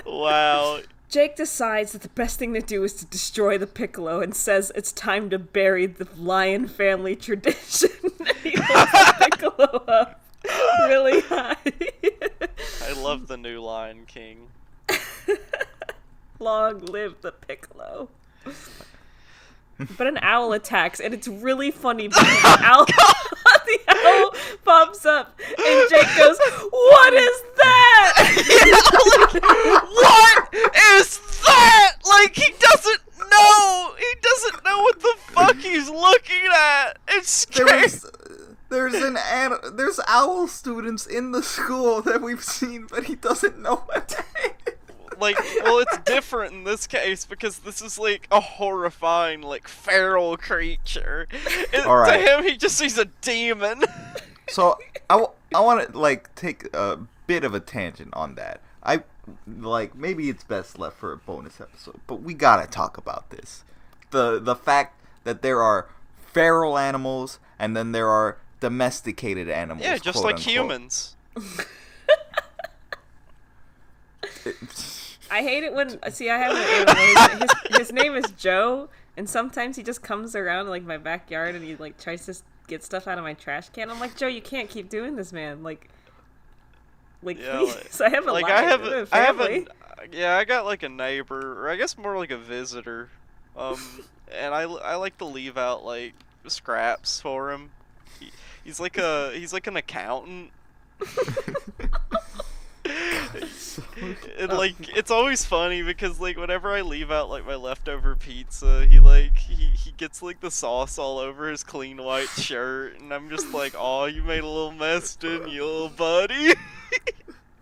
Wow. Jake decides that the best thing to do is to destroy the Piccolo and says it's time to bury the Lion family tradition. He holds the Piccolo up really high. I love the new Lion King. Long live the Piccolo. But an owl attacks, and it's really funny because the owl pops up, and Jake goes, "What is that?" What is that? Like, he doesn't know. He doesn't know what the fuck he's looking at. It's scary. There's owl students in the school that we've seen, but he doesn't know what that is. Like, well, it's different in this case because this is like a horrifying, like, feral creature. All right. To him, he just sees a demon. So I want to like take a bit of a tangent on that. Maybe it's best left for a bonus episode, but we gotta talk about this. The fact that there are feral animals and then there are domesticated animals. Yeah, just like humans. I hate it when... See, I have an animal. His name is Joe, and sometimes he just comes around, like, my backyard, and he, like, tries to get stuff out of my trash can. I'm like, Joe, you can't keep doing this, man. Like yeah, please. I have a life. I got, like, a neighbor, or I guess more like a visitor. And I like to leave out, like, scraps for him. He's like an accountant. And like it's always funny because like whenever I leave out like my leftover pizza, he gets like the sauce all over his clean white shirt, and I'm just like, "Oh, you made a little mess, didn't you, little buddy?"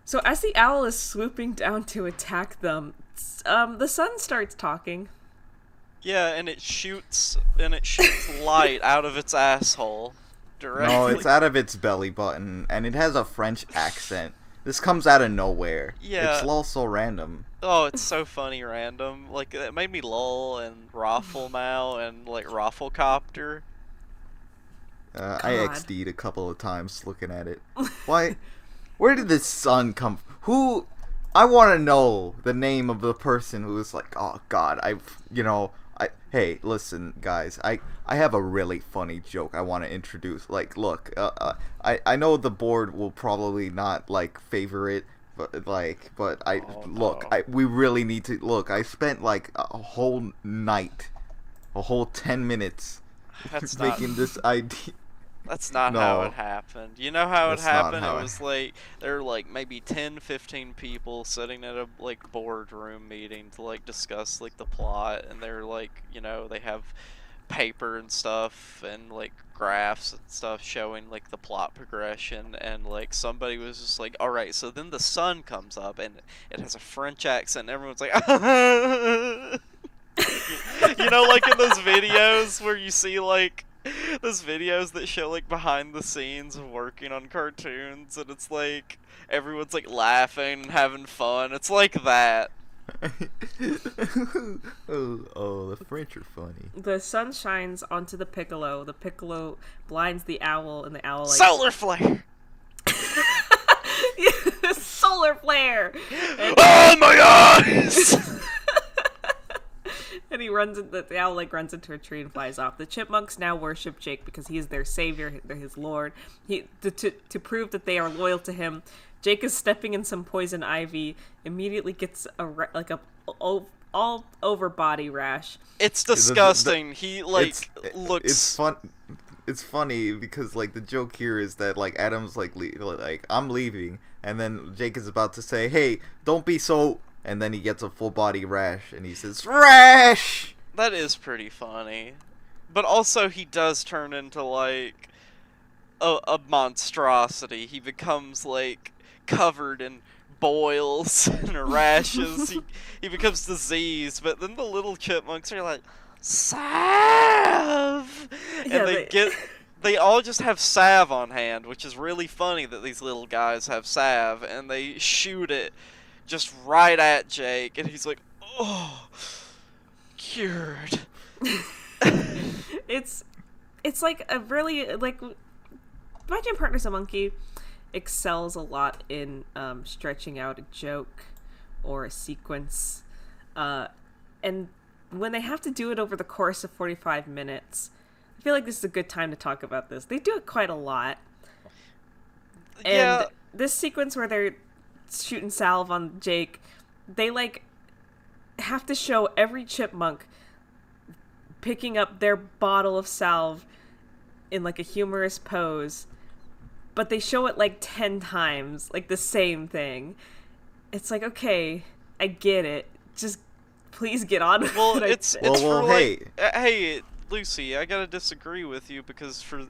So as the owl is swooping down to attack them, the sun starts talking. Yeah, and it shoots light out of its asshole. directly. No, it's out of its belly button, and it has a French accent. This comes out of nowhere. Yeah. It's also random. Oh, it's so funny random. Like, it made me lol and Rafflemow and, like, Rafflecopter. I XD'd a couple of times looking at it. Why? Where did this sun come from? Who? I want to know the name of the person who was like, oh god, hey, listen, guys, I have a really funny joke I want to introduce. Like, look, I know the board will probably not, like, favor it, we really need to, look, I spent, like, a whole night, a whole 10 minutes making this idea. That's not how it happened. You know how it happened? It was like, there were like maybe 10, 15 people sitting at a like boardroom meeting to like discuss like the plot, and they're like, you know, they have paper and stuff and like graphs and stuff showing like the plot progression, and like somebody was just like, alright, so then the sun comes up and it has a French accent and everyone's like you know, like in those videos where you see like those videos that show like behind the scenes of working on cartoons, and it's like everyone's like laughing and having fun. It's like that. oh, the French are funny. The sun shines onto the Piccolo. The Piccolo blinds the owl, and the owl like solar flare. Solar flare. And oh my eyes. And he runs into the owl like runs into a tree and flies off. The chipmunks now worship Jake because he is their savior, they're his lord. To prove that they are loyal to him, Jake is stepping in some poison ivy. Immediately gets a all over body rash. It's disgusting. He looks. It's fun. It's funny because like the joke here is that like Adam's like I'm leaving, and then Jake is about to say, "Hey, don't be so." And then he gets a full body rash, and he says, "Rash!" That is pretty funny. But also, he does turn into, like, a monstrosity. He becomes, like, covered in boils and rashes. he becomes diseased. But then the little chipmunks are like, salve! And they all just have salve on hand, which is really funny that these little guys have salve, and they shoot it just right at Jake, and he's like, oh, cured. It's like a really, like, my gym partner's a monkey excels a lot in stretching out a joke or a sequence, and when they have to do it over the course of 45 minutes, I feel like this is a good time to talk about this. They do it quite a lot. And this sequence where they're shooting salve on Jake, they like have to show every chipmunk picking up their bottle of salve in like a humorous pose, but they show it like 10 times, like the same thing. It's like, okay, I get it, just please get on with well it. Hey Lucy, I gotta disagree with you, because for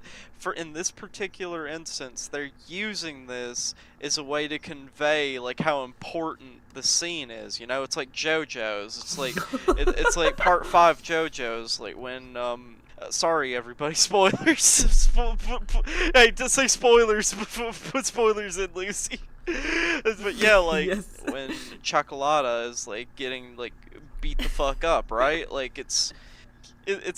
in this particular instance, they're using this as a way to convey like how important the scene is. You know, it's like JoJo's. It's like it's like part 5 JoJo's. Like when sorry everybody, spoilers. Hey, just say spoilers. Put spoilers in, Lucy. But yeah, like when Chocolata is like getting like beat the fuck up, right? Like it's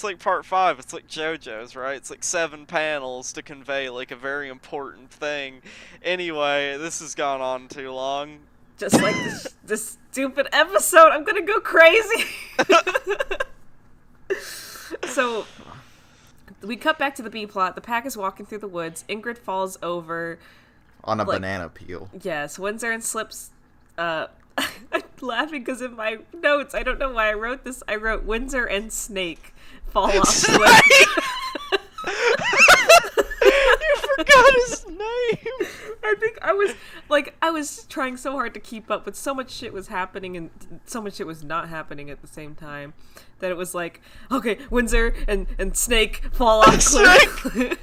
like part 5. It's like JoJo's, right? It's like 7 panels to convey like a very important thing. Anyway, this has gone on too long. Just like this stupid episode, I'm gonna go crazy. So we cut back to the B plot. The pack is walking through the woods. Ingrid falls over on a banana peel. Yes, Windsor and slips. I'm laughing because in my notes, I don't know why I wrote this. I wrote Windsor and Snake fall off cliff. You forgot his name. I think I was trying so hard to keep up, but so much shit was happening and so much shit was not happening at the same time that it was like, okay, Windsor and Snake fall off cliff.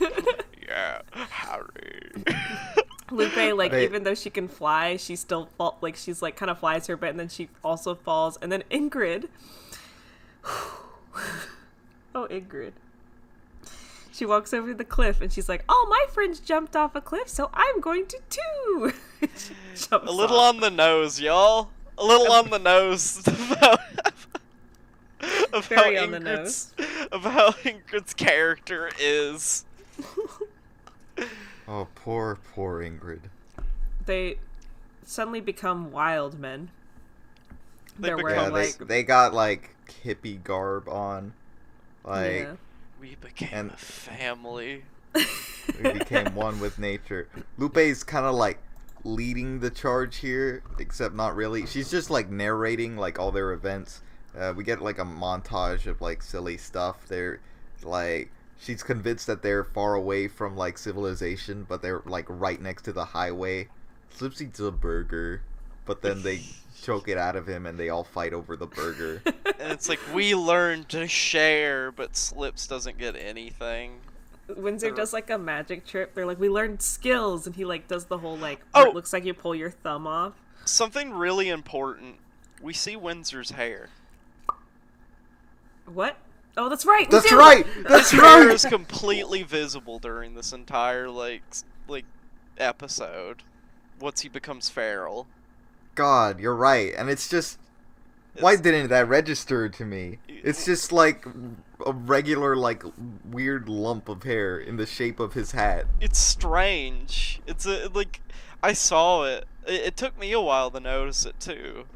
Yeah, Harry. Lupe, like, even though she can fly, she still she's like kind of flies her bit, and then she also falls. And then Ingrid, oh Ingrid, She walks over the cliff and she's like, "All my friends jumped off a cliff, so I'm going to too." A little on the nose, y'all. A little on the nose of Very how on the nose. Of how Ingrid's character is. Oh, poor Ingrid. They suddenly become wild men. They're Yeah, wearing they got like hippie garb on. Like Yeah. We became a family. we became one with nature. Lupe's kind of like leading the charge here, except not really. She's just like narrating like all their events. We get like a montage of like silly stuff. They're like, she's convinced that they're far away from like civilization, but they're like right next to the highway. Slips eats a burger, but then they choke it out of him and they all fight over the burger. And it's like, we learned to share, but Slips doesn't get anything. Windsor does like a magic trip. They're like, we learned skills, and he like does the whole like, Oh! it looks like you pull your thumb off. Something really important. We see Windsor's hair. What? Oh, that's right. we That's do! right. That's His hair right. is completely visible during this entire like episode. Once he becomes feral. God, you're right. And it's just, why didn't that register to me? It's just like a regular, like, weird lump of hair in the shape of his hat. It's strange. It's like, I saw it. It took me a while to notice it too.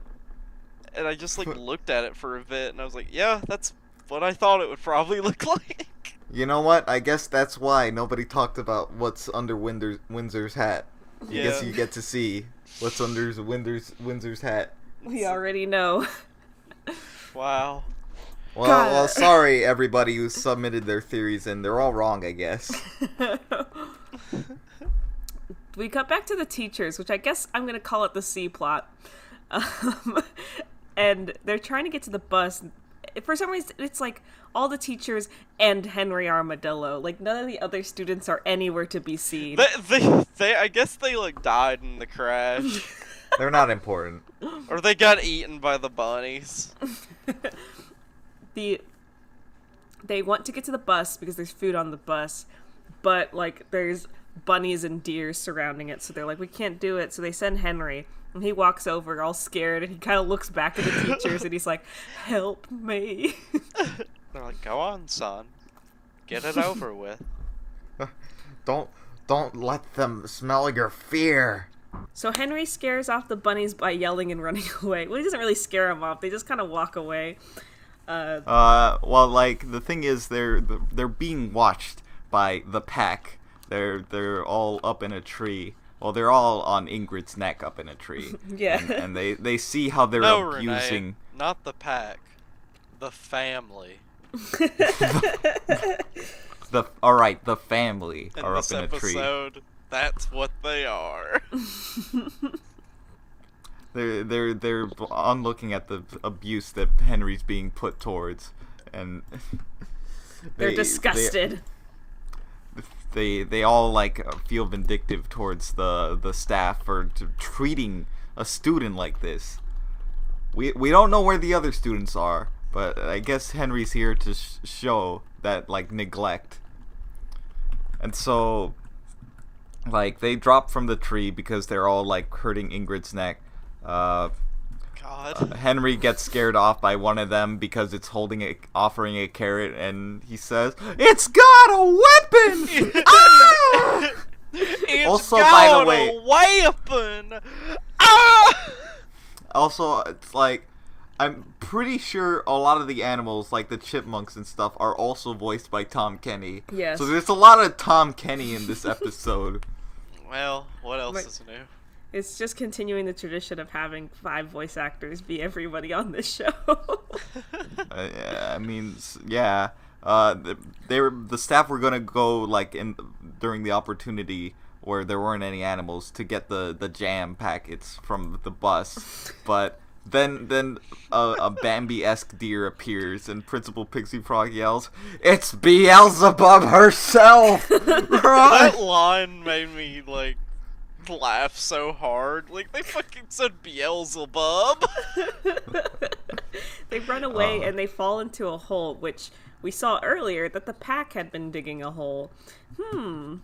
And I just like looked at it for a bit and I was like, yeah, that's what I thought it would probably look like. You know what? I guess that's why nobody talked about what's under Windsor's hat. I guess you get to see what's under Windsor's hat. We already know. Wow. Well, sorry everybody who submitted their theories, and they're all wrong, I guess. We cut back to the teachers, which I guess I'm going to call it the C plot. And they're trying to get to the bus. For some reason, it's like all the teachers and Henry Armadillo. Like, none of the other students are anywhere to be seen. They I guess they like died in the crash. They're not important. Or they got eaten by the bunnies. They want to get to the bus because there's food on the bus, but like there's bunnies and deer surrounding it, so they're like, we can't do it. So they send Henry, and he walks over all scared, and he kind of looks back at the teachers, and he's like, help me. They're like, go on, son. Get it over with. Don't let them smell your fear. So Henry scares off the bunnies by yelling and running away. Well, he doesn't really scare them off. They just kind of walk away. Well, like, the thing is, they're being watched by the pack. They're all up in a tree. Well, they're all on Ingrid's neck up in a tree. Yeah. And they see how they're No, abusing... Renee, not the pack. The family. Alright, the family In are up this in a tree. episode, that's what they are. They're on looking at the abuse that Henry's being put towards, and They're disgusted. They all like feel vindictive towards the staff for treating a student like this. We don't know where the other students are, but I guess Henry's here to show that like neglect. And so, like, they drop from the tree because they're all like hurting Ingrid's neck. God. Henry gets scared off by one of them because it's offering a carrot, and he says, "It's got a weapon!" Ah! It's Also, got by the way, a weapon! Ah! also, it's like, I'm pretty sure a lot of the animals, like the chipmunks and stuff, are also voiced by Tom Kenny. Yes. So there's a lot of Tom Kenny in this episode. Well, what else is new? It's just continuing the tradition of having 5 voice actors be everybody on this show. I mean, yeah. The staff were gonna go like during the opportunity where there weren't any animals to get the jam packets from the bus, but then a Bambi-esque deer appears and Principal Pixie Frog yells, "It's Beelzebub herself!" That line made me like laugh so hard. Like, they fucking said Beelzebub. They run away and they fall into a hole, which we saw earlier that the pack had been digging a hole. And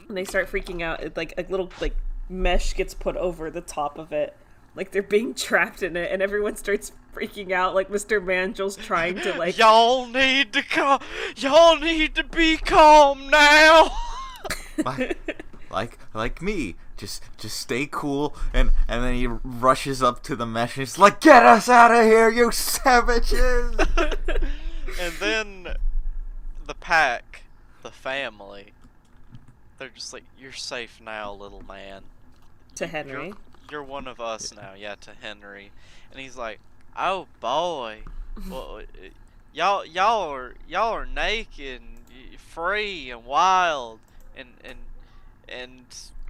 they start freaking out. It, like, a little, like, mesh gets put over the top of it. Like, they're being trapped in it, and everyone starts freaking out, like Mr. Mangel's trying to, like... Y'all need to be calm now! like me. Just stay cool, and then he rushes up to the mesh, and he's like, "Get us out of here, you savages!" And then the pack, the family, they're just like, "You're safe now, little man." To Henry. You're one of us now, yeah, to Henry. And he's like, "Oh boy, well, y'all are naked, and free and wild, and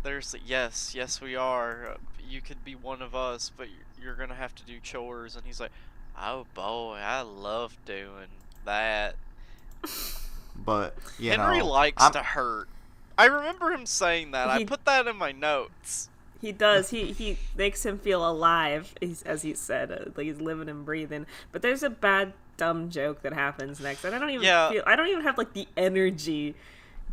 there's like, yes we are. You could be one of us, but you're gonna have to do chores." And he's like, "Oh boy, I love doing that." But Henry likes to hurt. I remember him saying that. I put that in my notes. He does. He makes him feel alive, as he said, like he's living and breathing. But there's a bad, dumb joke that happens next, and I don't even have like the energy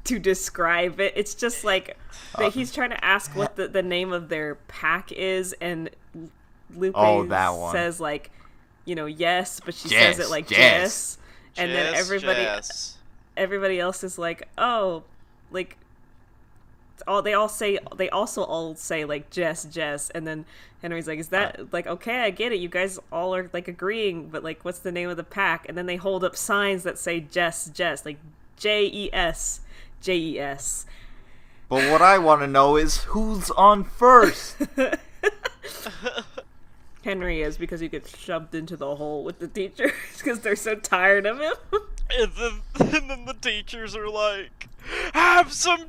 to describe it. It's just like that he's trying to ask what the name of their pack is, and Lupe says like, yes, but she says it like Jess, and then everybody else is like, oh, like. They also all say like Jess, and then Henry's like, "Is that like okay? I get it. You guys all are like agreeing, but like, what's the name of the pack?" And then they hold up signs that say Jess, like JES. But what I want to know is who's on first. Henry is, because he gets shoved into the hole with the teachers because they're so tired of him. And then the teachers are like, "Have some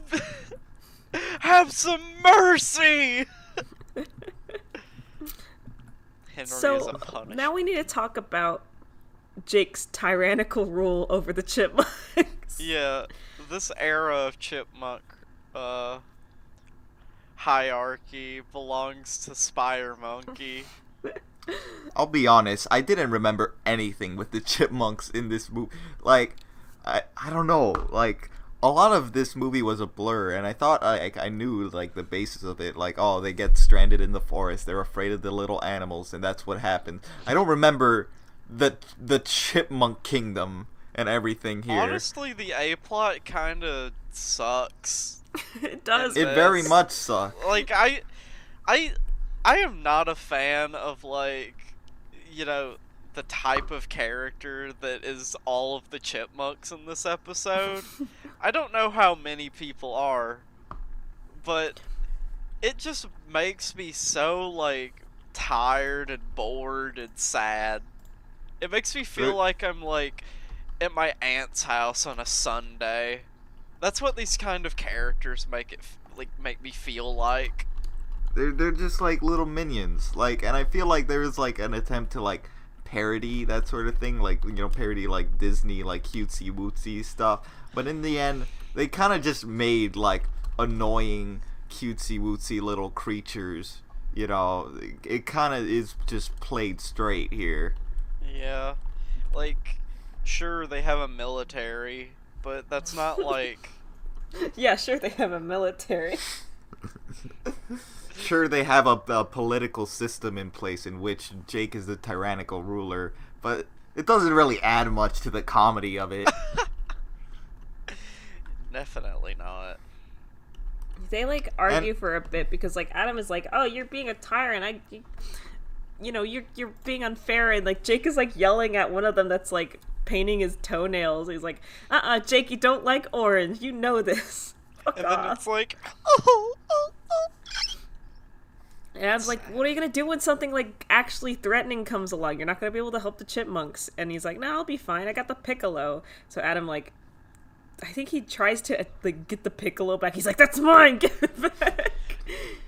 mercy!" Henry is a punishment. Now we need to talk about Jake's tyrannical rule over the chipmunks. Yeah, this era of chipmunk hierarchy belongs to Spire Monkey. I'll be honest, I didn't remember anything with the chipmunks in this movie. Like, I don't know, like, a lot of this movie was a blur, and I thought I knew like the basis of it, like, oh, they get stranded in the forest, they're afraid of the little animals, and that's what happened. I don't remember the chipmunk kingdom and everything here. Honestly, the A-plot kind of sucks. It does. It very much sucks. Like, I am not a fan of, like, the type of character that is all of the chipmunks in this episode. I don't know how many people are, but it just makes me so, like, tired and bored and sad. It makes me feel like I'm, like, at my aunt's house on a Sunday. That's what these kind of characters make me feel like. They're just like little minions, like, and I feel like there was like an attempt to like parody that sort of thing, like, parody like Disney, like cutesy wootsy stuff, but in the end they kind of just made like annoying cutesy wootsy little creatures. It kind of is just played straight here. Yeah, like, sure, they have a military, but that's not like... Yeah, sure, they have a military. Sure, they have a political system in place in which Jake is the tyrannical ruler, but it doesn't really add much to the comedy of it. Definitely not. They like argue for a bit because like Adam is like, "Oh, you're being a tyrant. You're being unfair," and like Jake is like yelling at one of them that's like painting his toenails. He's like, Jake, you don't like orange. You know this. Fuck and off. Then it's like, oh. And I was like, what are you going to do when something, like, actually threatening comes along? You're not going to be able to help the chipmunks. And he's like, no, I'll be fine. I got the piccolo. So Adam, like, I think he tries to, like, get the piccolo back. He's like, that's mine! Get it back!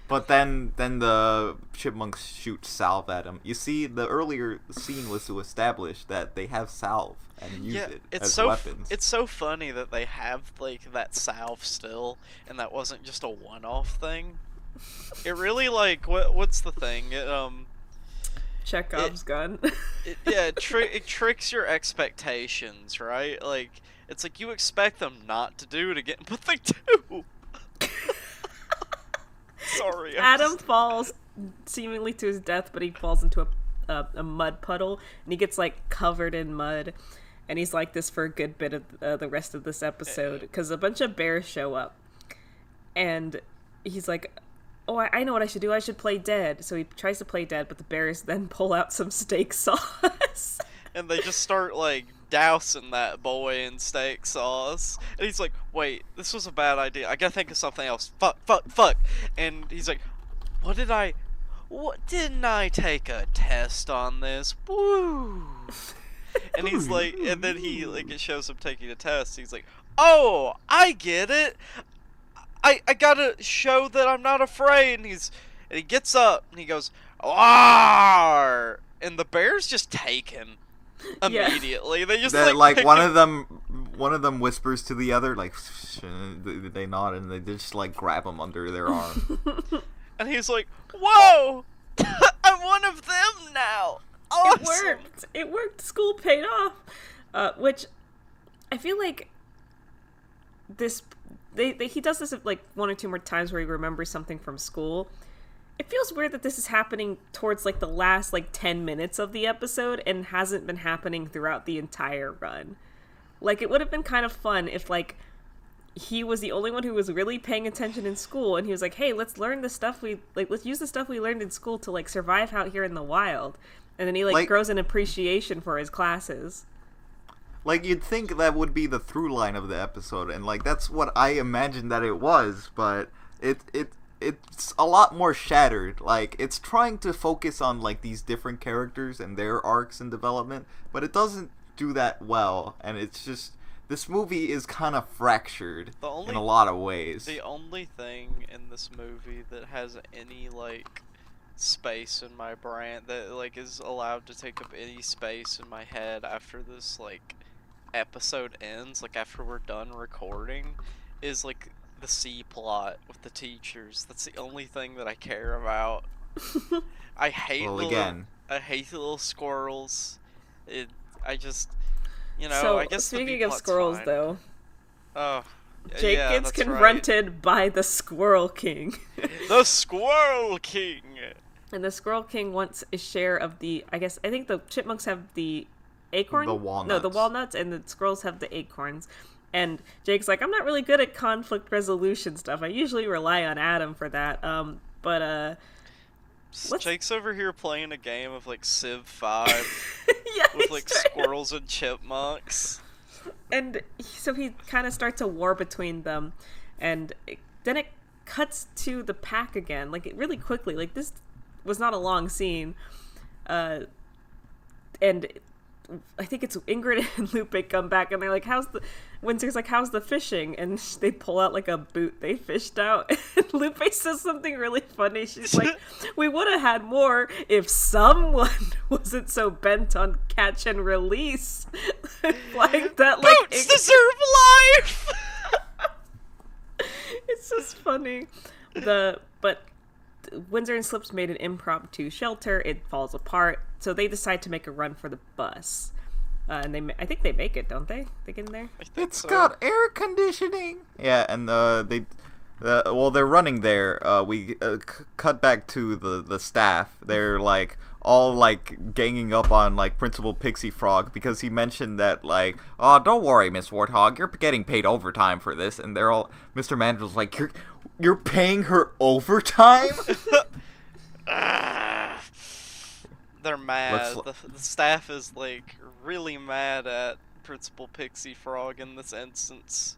But then the chipmunks shoot salve at him. You see, the earlier scene was to establish that they have salve and use it as weapons. It's so funny that they have, like, that salve still, and that wasn't just a one-off thing. It really, like, what's the thing? Chekhov's gun. It tricks your expectations, right? Like, it's like you expect them not to do it again, but they do. Sorry. Adam falls seemingly to his death, but he falls into a mud puddle, and he gets, like, covered in mud, and he's like this for a good bit of the rest of this episode, because a bunch of bears show up, and he's like, oh, I know what I should do. I should play dead. So he tries to play dead, but the bears then pull out some steak sauce. And they just start, like, dousing that boy in steak sauce. And he's like, wait, this was a bad idea. I gotta think of something else. Fuck. And he's like, didn't I take a test on this? Woo! And he's like, and then he, like, it shows him taking a test. He's like, oh, I get it. I gotta show that I'm not afraid. And he gets up and he goes, "Arr!" And the bears just take him immediately. Yeah. They just like one of them whispers to the other, like, they nod, and they just, like, grab him under their arm. And he's like, "Whoa, I'm one of them now." Awesome. It worked. School paid off. Which I feel like this. He does this like one or two more times where he remembers something from school. It feels weird that this is happening towards like the last like 10 minutes of the episode and hasn't been happening throughout the entire run. Like, it would have been kind of fun if like he was the only one who was really paying attention in school, and he was like, hey, let's learn the stuff let's use the stuff we learned in school to like survive out here in the wild. And then he like grows an appreciation for his classes. Like, you'd think that would be the through line of the episode, and, like, that's what I imagined that it was, but it's a lot more shattered. Like, it's trying to focus on, like, these different characters and their arcs and development, but it doesn't do that well, and it's just, this movie is kind of fractured in a lot of ways. The only thing in this movie that has any, like, space in my brain, that, like, is allowed to take up any space in my head after this, like, episode ends, like after we're done recording, is like the C plot with the teachers. That's the only thing that I care about. I hate the little squirrels. I just, so, I guess speaking of squirrels fine. Though, Jake gets confronted by the Squirrel King. The Squirrel King. And the Squirrel King wants a share of the, I think the chipmunks have the acorn? The walnuts. No, the walnuts, and the squirrels have the acorns. And Jake's like, I'm not really good at conflict resolution stuff. I usually rely on Adam for that. Jake's over here playing a game of, like, Civ 5 yeah, with, like, squirrels and chipmunks. And so he kind of starts a war between them. And then it cuts to the pack again, like, really quickly. Like, this was not a long scene. And I think it's Ingrid and Lupe come back, and they're like, Windsor's like, how's the fishing? And they pull out like a boot they fished out, and Lupe says something really funny. She's like, we would have had more if someone wasn't so bent on catch and release. Like that, like, boats deserve life. It's just funny. But Windsor and Slips made an impromptu shelter. It falls apart, so they decide to make a run for the bus. And I think they make it, don't they? They get in there. It's got air conditioning. Yeah, and they're running there. We cut back to the staff. They're like all like ganging up on like Principal Pixie Frog because he mentioned that like, oh, don't worry, Miss Warthog, you're getting paid overtime for this. And they're all, Mr. Mandel's like, you're paying her overtime? They're mad. The staff is like really mad at Principal Pixie Frog in this instance.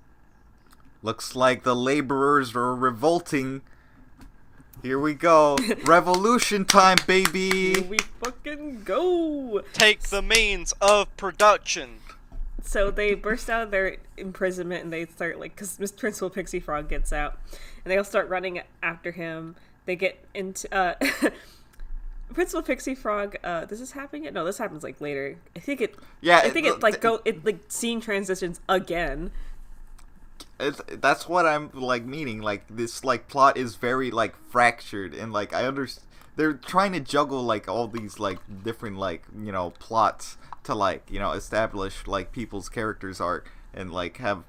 Looks like the laborers are revolting. Here we go. Revolution time, baby. Here we fucking go. Take the means of production. So they burst out of their imprisonment and they start, like, because Miss Principal Pixie Frog gets out, and they all start running after him. They get into Principal Pixie Frog. Does this happen yet? No, this happens like later. I think it. Yeah. I think it scene transitions again. that's what I'm like meaning. Like this like plot is very like fractured, and like I understand they're trying to juggle like all these like different like plots to like establish like people's characters arc and like have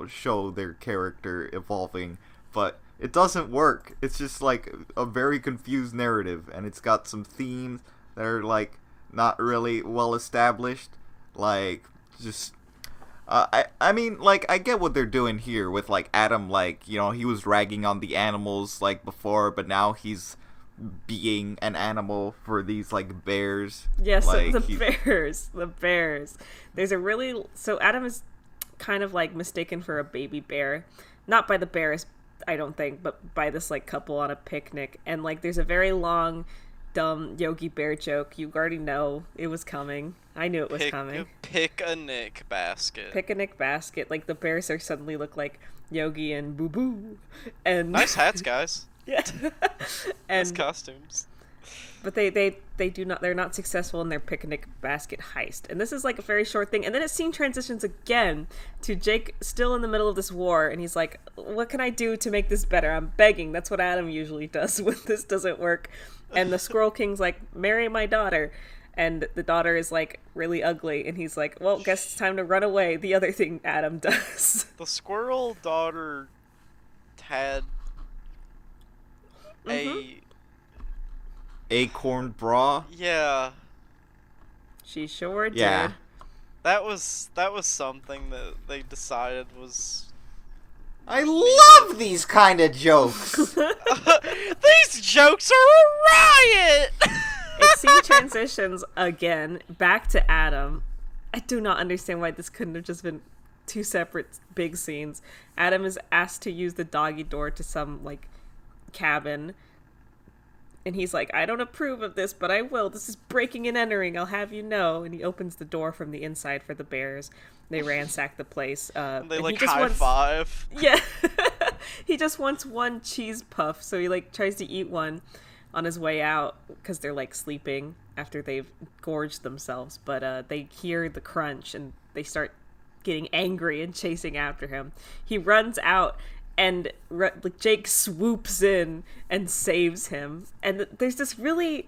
show their character evolving, but it doesn't work. It's just like a very confused narrative, and it's got some themes that are like not really well established. Like just I mean, like, I get what they're doing here with, like, Adam, like, he was ragging on the animals, like, before, but now he's being an animal for these, like, bears. Yes, like, the bears. So Adam is kind of, like, mistaken for a baby bear. Not by the bears, I don't think, but by this, like, couple on a picnic. And, like, there's a very long, dumb Yogi Bear joke. You already know it was coming. I knew it was coming. Picnic basket. Picnic basket. Like, the bears are suddenly look like Yogi and Boo Boo. And nice hats, guys. Yeah. And nice costumes. But they're not successful in their picnic basket heist. And this is like a very short thing. And then scene transitions again to Jake still in the middle of this war, and he's like, what can I do to make this better? I'm begging. That's what Adam usually does when this doesn't work. And the Squirrel King's like, marry my daughter. And the daughter is like really ugly, and he's like, well, guess it's time to run away. The other thing Adam does. The squirrel daughter had a acorn bra. Yeah. She sure did. Yeah. That was something that they decided was. I love these kind of jokes. These jokes are a riot. It scene transitions again back to Adam. I do not understand why this couldn't have just been two separate big scenes. Adam is asked to use the doggy door to some like cabin, and he's like, I don't approve of this, but I will. This is breaking and entering, I'll have you know. And he opens the door from the inside for the bears. They ransack the place. They like high five. Yeah. He just wants one cheese puff, so he like tries to eat one on his way out because they're like sleeping after they've gorged themselves, but they hear the crunch and they start getting angry and chasing after him. He runs out, and Jake swoops in and saves him. And there's this really,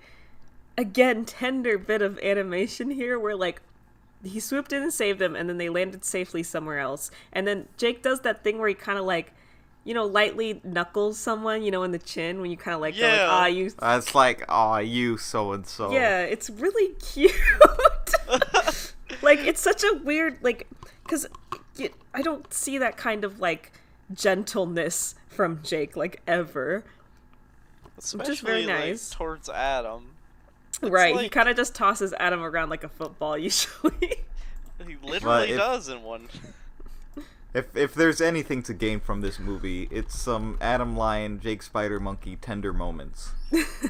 again, tender bit of animation here where like he swooped in and saved him, and then they landed safely somewhere else. And then Jake does that thing where he kind of like, lightly knuckles someone, in the chin when you kind of like, yeah. go like, you. It's like, you so-and-so. Yeah, it's really cute. Like, it's such a weird, like, because I don't see that kind of, like, gentleness from Jake, like, ever. Especially, just very nice. Like, towards Adam. It's right, like, he kind of just tosses Adam around like a football, usually. He literally does in one. If there's anything to gain from this movie, it's some Adam Lion, Jake Spider Monkey tender moments.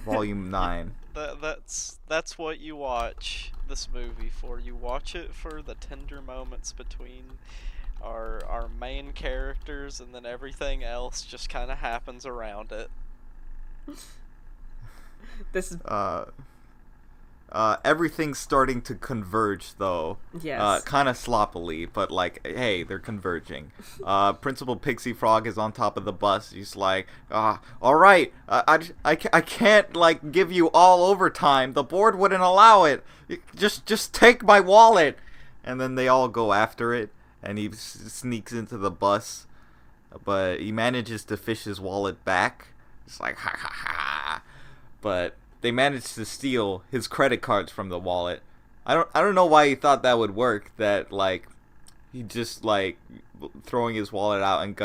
Volume 9. That's what you watch this movie for. You watch it for the tender moments between our main characters, and then everything else just kind of happens around it. This is everything's starting to converge, though. Yes. Kind of sloppily, but like, hey, they're converging. Principal Pixie Frog is on top of the bus. He's like, all right, I can't like give you all overtime. The board wouldn't allow it. Just take my wallet. And then they all go after it, and he sneaks into the bus, but he manages to fish his wallet back. It's like, ha ha ha. But they managed to steal his credit cards from the wallet. I don't know why he thought that would work. That like he just like throwing his wallet out and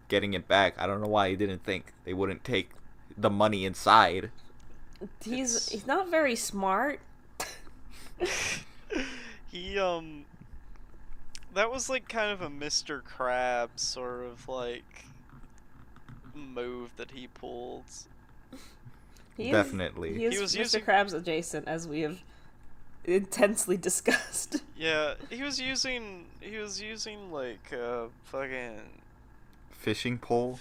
getting it back. I don't know why he didn't think they wouldn't take the money inside. He's not very smart. He that was like kind of a Mr. Krabs sort of like move that he pulled. Definitely. He was Mr. Krabs adjacent, as we have intensely discussed. Yeah, he was using like a fucking fishing pole.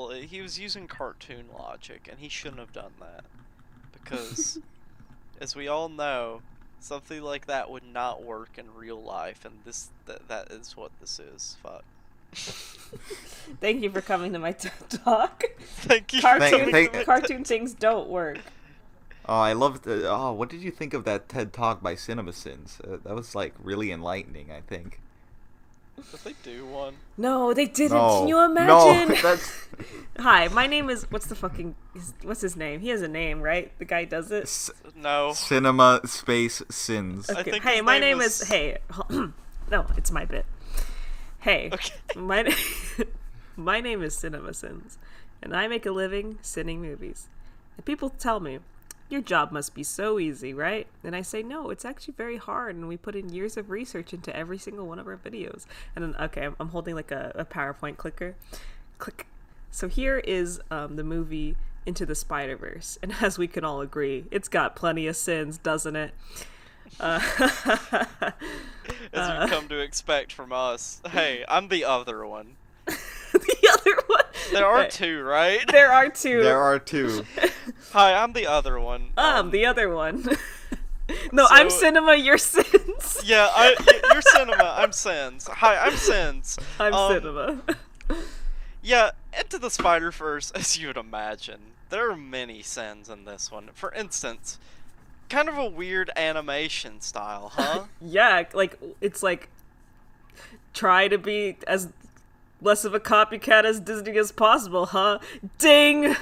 He was using cartoon logic, and he shouldn't have done that, because as we all know, something like that would not work in real life, and that is what this is. Fuck. Thank you for coming to my TED Talk. Thank you. Cartoon things don't work. Oh, I loved. What did you think of that TED Talk by CinemaSins? That was like really enlightening. I think. Did they do one? No, they didn't. No. Can you imagine? No, that's. Hi, my name is. What's his name? He has a name, right? The guy does it. No. Cinema Space Sins. I think Hey, his my name name is. Hey, no, it's my bit. Hey, Okay. my name is CinemaSins, and I make a living sinning movies. And people tell me, your job must be so easy, right? And I say, no, it's actually very hard, and we put in years of research into every single one of our videos. And then, okay, I'm holding like a PowerPoint clicker. Click. So here is the movie Into the Spider-Verse, and as we can all agree, it's got plenty of sins, doesn't it? As you come to expect from us. Hey, I'm the other one. The other one. There are two, right? There are two. There are two. Hi, I'm the other one. The other one. No, I'm Cinema, you're Sins. Yeah, you're Cinema, I'm Sins. Hi, I'm Sins. I'm Cinema. Yeah, Into the Spider-Verse, as you would imagine, there are many sins in this one. For instance, kind of a weird animation style, huh? Yeah, like, it's like, try to be as less of a copycat as Disney as possible, huh? Ding!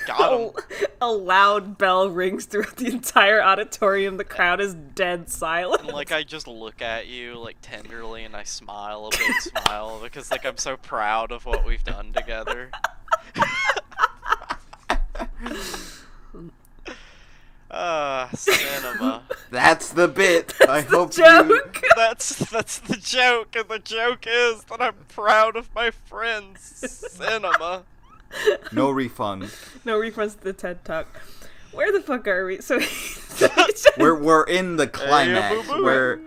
Got him. A loud bell rings throughout the entire auditorium. The crowd is dead silent. And, like, I just look at you, like, tenderly, and I smile a big smile, because, like, I'm so proud of what we've done together. Cinema. That's the bit. I hope Joke! That's the joke, and the joke is that I'm proud of my friends. Cinema. No refund. No refunds to the TED Talk. Where the fuck are we? So We're in the climax where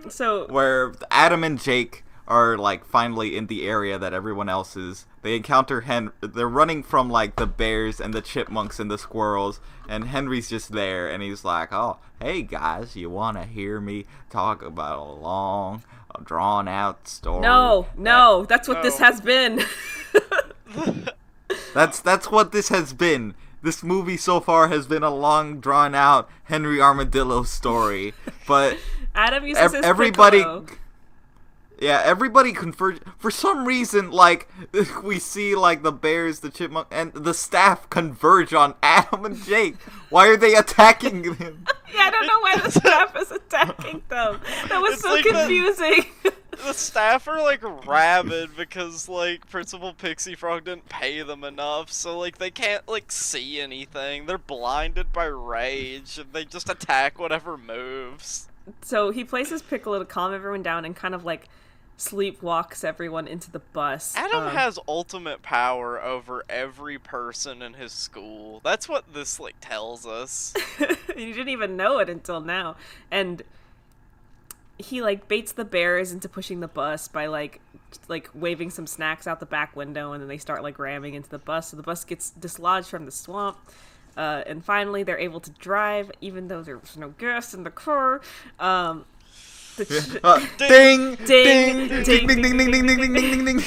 Adam and Jake are like finally in the area that everyone else is. They encounter they're running from like the bears and the chipmunks and the squirrels, and Henry's just there, and he's like, "Oh, hey guys, you want to hear me talk about a long, drawn out story?" No, that's what this has been. That's what this has been. This movie so far has been a long, drawn out Henry Armadillo story, but Adam uses his everybody. piccolo. Yeah, everybody converge. For some reason, like, we see, like, the bears, the chipmunk, and the staff converge on Adam and Jake. Why are they attacking them? Yeah, I don't know why the staff is attacking them. That was so like confusing. The staff are, like, rabid because, like, Principal Pixie Frog didn't pay them enough, so, like, they can't, like, see anything. They're blinded by rage, and they just attack whatever moves. So he places Piccolo to calm everyone down and kind of, like, sleepwalks everyone into the bus. Adam has ultimate power over every person in his school. That's what this, like, tells us. You didn't even know it until now. And he, like, baits the bears into pushing the bus by, like waving some snacks out the back window, and then they start, like, ramming into the bus. So the bus gets dislodged from the swamp. And finally, they're able to drive, even though there's no gas in the car. Ding! Ding! Ding! Ding! Ding! Ding! Ding! Ding! Ding! Ding!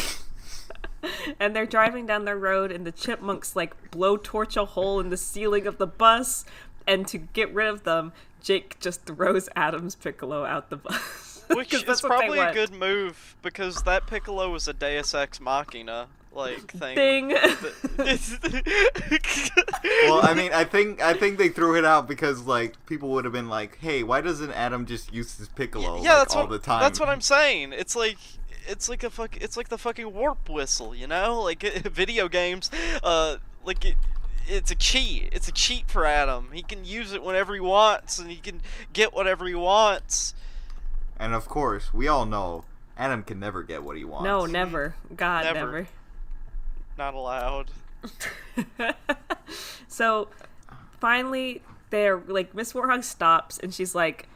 And they're driving down the road, and the chipmunks, like, blowtorch a hole in the ceiling of the bus. And to get rid of them, Jake just throws Adam's Piccolo out the bus. Which is probably a good move, because that Piccolo was a Deus Ex Machina. Like, thing. Ding. Well, I mean, I think they threw it out because, like, people would have been like, "Hey, why doesn't Adam just use his Piccolo all the time?" That's what I'm saying. It's like the fucking warp whistle, you know? Like, video games, it's a cheat. It's a cheat for Adam. He can use it whenever he wants, and he can get whatever he wants. And of course, we all know Adam can never get what he wants. No, never. God, never. Not allowed. So, finally, they're, like, Miss Warhog stops, and she's like,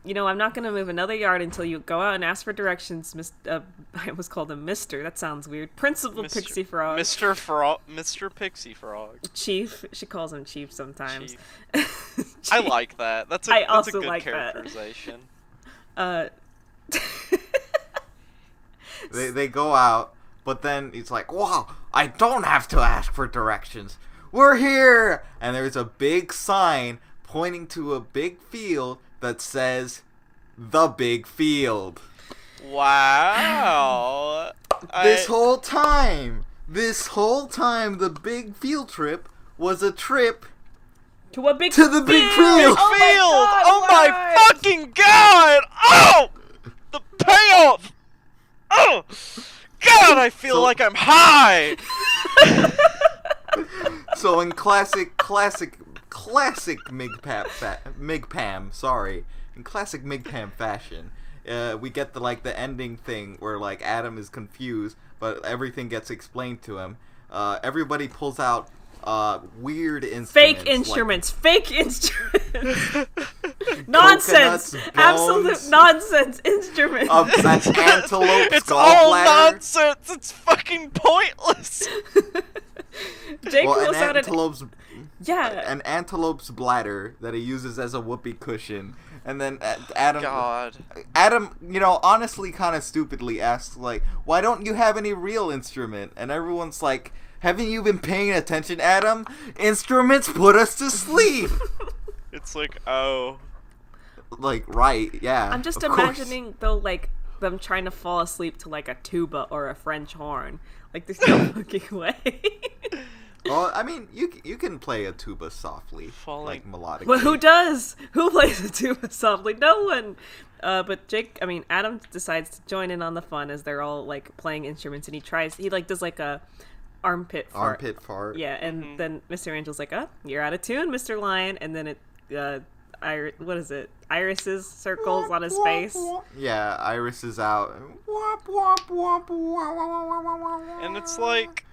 you know, I'm not going to move another yard until you go out and ask for directions, I almost called him Mr. That sounds weird. Principal Pixie Frog. Mr. Pixie Frog. Chief. She calls him Chief sometimes. Chief. I like that. That's a good like characterization. They go out. But then he's like, wow, I don't have to ask for directions. We're here! And there's a big sign pointing to a big field that says, the big field. Wow. This whole time, the big field trip was a trip to the big field. Oh my fucking god! Oh! The payoff! Oh! God, I feel like I'm high! So in classic Migpam, sorry. In classic Migpam fashion, we get the ending thing where like Adam is confused, but everything gets explained to him. Everybody pulls out weird instruments. Fake instruments. Nonsense. Absolute nonsense instruments. That's antelope It's gallbladder. all nonsense. It's fucking pointless. Jake pulls an out an antelope's bladder that he uses as a whoopee cushion. And then Adam, honestly kind of stupidly asks, like, why don't you have any real instrument? And everyone's like, haven't you been paying attention, Adam? Instruments put us to sleep. It's like, oh. Like, right, yeah. I'm just imagining, though, like, them trying to fall asleep to, like, a tuba or a French horn. Like, there's no fucking way. Well, I mean, you can play a tuba softly, like melodically. Well, who does? Who plays a tuba softly? No one. But Adam decides to join in on the fun as they're all like playing instruments, and he does like a armpit fart. Yeah, and then Mr. Angel's like, "Oh, you're out of tune, Mr. Lion," and then what is it? Irises circles on his face. Yeah, Iris is out. And it's like,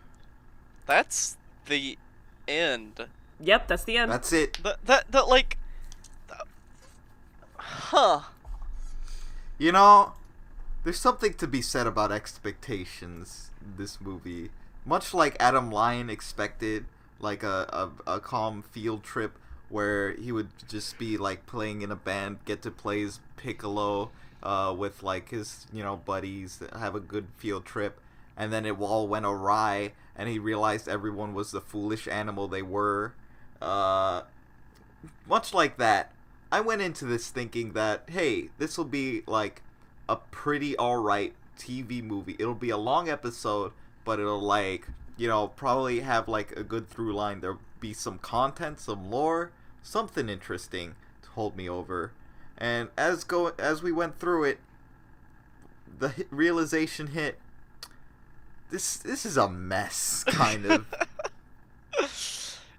that's the end. Yep, that's the end. That's it. That like, huh? You know, there's something to be said about expectations in this movie. Much like Adam Lyon expected, like a calm field trip where he would just be like playing in a band, get to play his piccolo with like his buddies, have a good field trip, and then it all went awry, and he realized everyone was the foolish animal they were. Much like that, I went into this thinking that, hey, this will be like a pretty alright TV movie. It'll be a long episode, but it'll like, probably have like a good through line. There'll be some content, some lore, something interesting to hold me over. And as we went through it, the realization hit. This is a mess, kind of.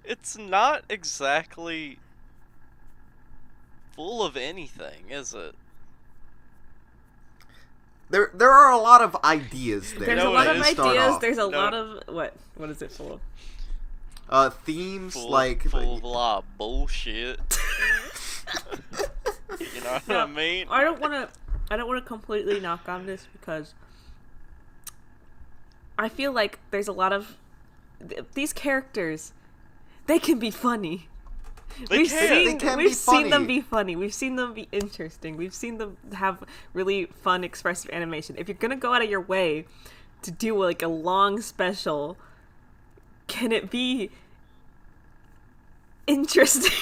It's not exactly full of anything, is it? There are a lot of ideas there. There's a lot of ideas. There's a lot of what is it full of? Themes full of a lot of bullshit. You know what I mean? I don't want to completely knock on this because I feel like there's a lot of these characters. They can be funny. We've seen them be funny. We've seen them be interesting. We've seen them have really fun, expressive animation. If you're gonna go out of your way to do like a long special, can it be interesting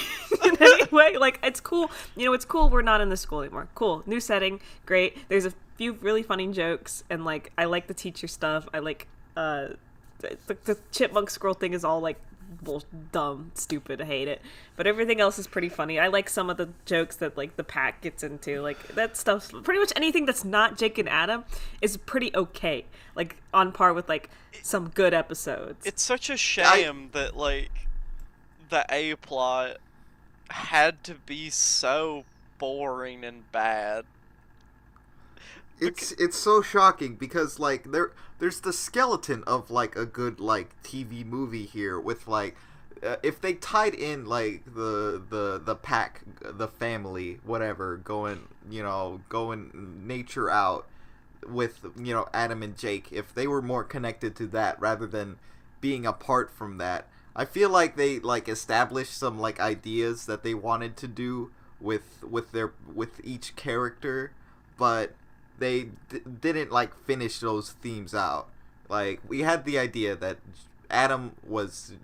in any way? Like, it's cool. It's cool we're not in the school anymore. Cool. New setting. Great. There's a few really funny jokes, and like I like the teacher stuff. I like the chipmunk squirrel thing is all like dumb, stupid. I hate it. But everything else is pretty funny. I like some of the jokes that like the pack gets into. Like that stuff. Pretty much anything that's not Jake and Adam is pretty okay. Like on par with like some good episodes. It's such a shame that like the A plot had to be so boring and bad. It's so shocking because like there's the skeleton of like a good like TV movie here with like if they tied in like the pack, the family, whatever, going nature out with Adam and Jake, if they were more connected to that rather than being apart from that, I feel like they like established some like ideas that they wanted to do with each character, but they didn't like finish those themes out. Like, we had the idea that Adam was,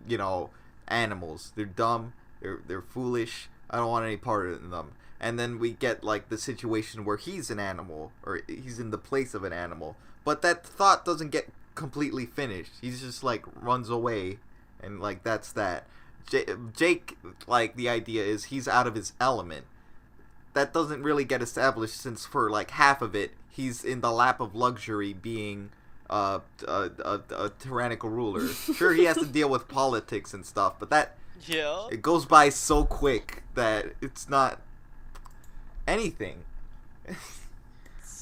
animals. They're dumb. They're foolish. I don't want any part of them. And then we get, like, the situation where he's an animal, or he's in the place of an animal. But that thought doesn't get completely finished. He's just, like, runs away, and, like, that's that. Jake, like, the idea is he's out of his element. That doesn't really get established since for, like, half of it, he's in the lap of luxury being a tyrannical ruler. Sure, he has to deal with politics and stuff, but that... Yeah. It goes by so quick that it's not anything.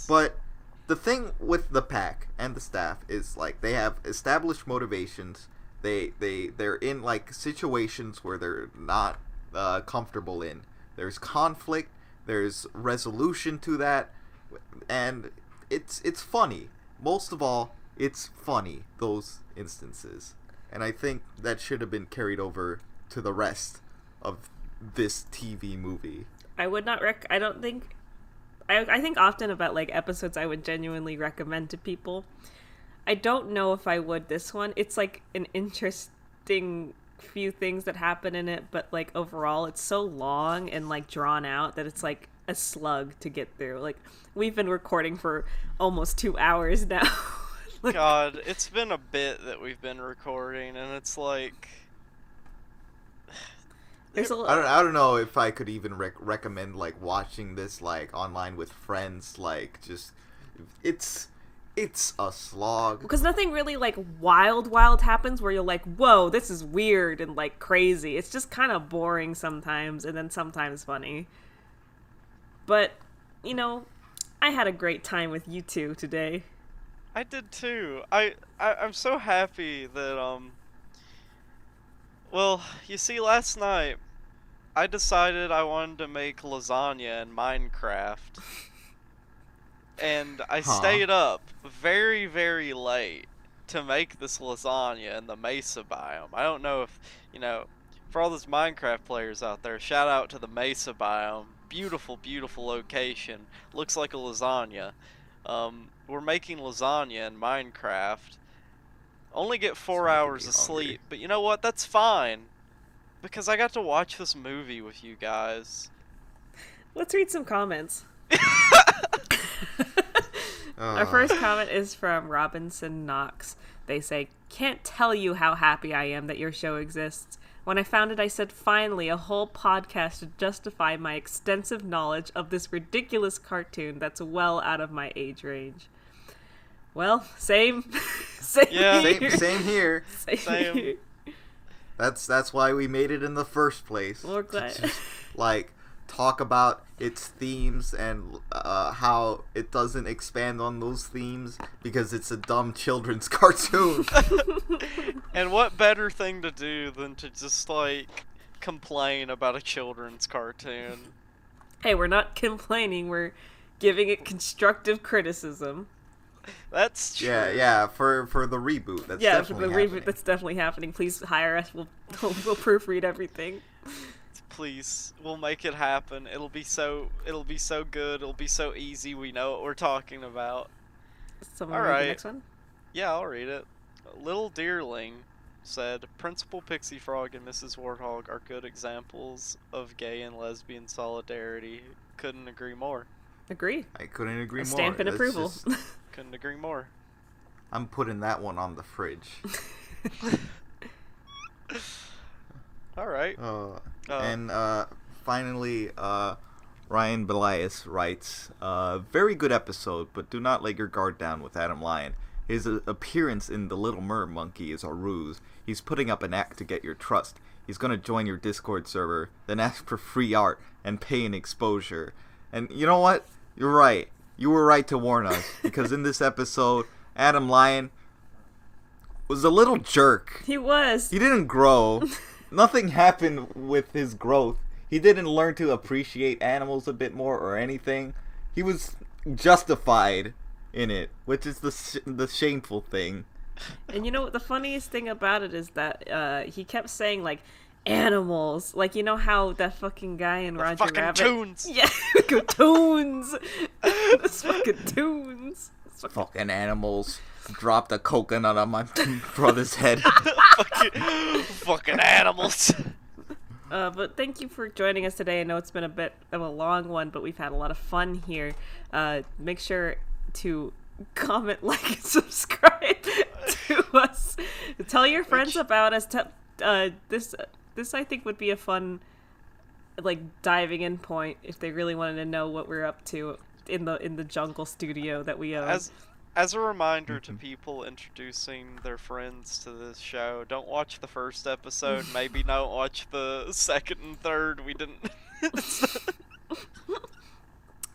But the thing with the pack and the staff is, like, they have established motivations. They're in, like, situations where they're not comfortable in. There's conflict. There's resolution to that, and it's funny. Most of all, it's funny, those instances. And I think that should have been carried over to the rest of this TV movie. I would not I don't think... I think often about, like, episodes I would genuinely recommend to people. I don't know if I would this one. It's, like, an interesting few things that happen in it, but, like, overall it's so long and, like, drawn out that it's, like, a slug to get through. Like, we've been recording for almost 2 hours now. Like, God, it's been a bit that we've been recording, and it's like... there's a I don't know if I could even recommend, like, watching this, like, online with friends. Like, just... It's a slog. Because nothing really, like, wild happens where you're like, whoa, this is weird and, like, crazy. It's just kind of boring sometimes, and then sometimes funny. But, I had a great time with you two today. I did too. I'm so happy that, well, you see, last night, I decided I wanted to make lasagna in Minecraft. And I stayed up very, very late to make this lasagna in the Mesa biome. I don't know if, for all those Minecraft players out there, shout out to the Mesa biome. Beautiful, beautiful location. Looks like a lasagna. We're making lasagna in Minecraft. Only get 4 hours of sleep, but you know what? That's fine. Because I got to watch this movie with you guys. Let's read some comments. Our first comment is from Robinson Knox. They say, "Can't tell you how happy I am that your show exists. When I found it, I said, finally, a whole podcast to justify my extensive knowledge of this ridiculous cartoon that's well out of my age range." Well, same. Same here. Same here. That's why we made it in the first place. We're glad. To just, like, talk about its themes and how it doesn't expand on those themes because it's a dumb children's cartoon. And what better thing to do than to just, like, complain about a children's cartoon? Hey, we're not complaining, we're giving it constructive criticism. That's true. Yeah, for the reboot. That's definitely happening. That's definitely happening. Please hire us. We'll proofread everything. Please, we'll make it happen. It'll be so good. It'll be so easy. We know what we're talking about. Someone read the next one? Yeah, I'll read it. Little Deerling said, "Principal Pixie Frog and Mrs. Warthog are good examples of gay and lesbian solidarity. Couldn't agree more." Agree. I couldn't agree more. Stamp and approval. Couldn't agree more. I'm putting that one on the fridge. Alright. And finally, Ryan Belias writes, "Very good episode, but do not let your guard down with Adam Lyon. His appearance in The Little Mermonkey is a ruse. He's putting up an act to get your trust. He's going to join your Discord server, then ask for free art and pay an exposure. And you know what? You're right. You were right to warn us, because in this episode, Adam Lyon was a little jerk. He was. He didn't grow. Nothing happened with his growth. He didn't learn to appreciate animals a bit more or anything. He was justified in it, which is the shameful thing. And you know what the funniest thing about it is that he kept saying, like, animals. Like, you know how that fucking guy in Roger fucking Rabbit... Toons! Yeah, Toons! Those fucking Toons! Fucking animals. Dropped a coconut on my brother's head. Fucking animals. But thank you for joining us today. I know it's been a bit of a long one, but we've had a lot of fun here. Make sure to comment, like, and subscribe to us. Tell your friends about us. This I think would be a fun, like, diving in point if they really wanted to know what we're up to in the jungle studio that we own. As a reminder to people introducing their friends to this show, don't watch the first episode. Maybe don't watch the second and third. We didn't.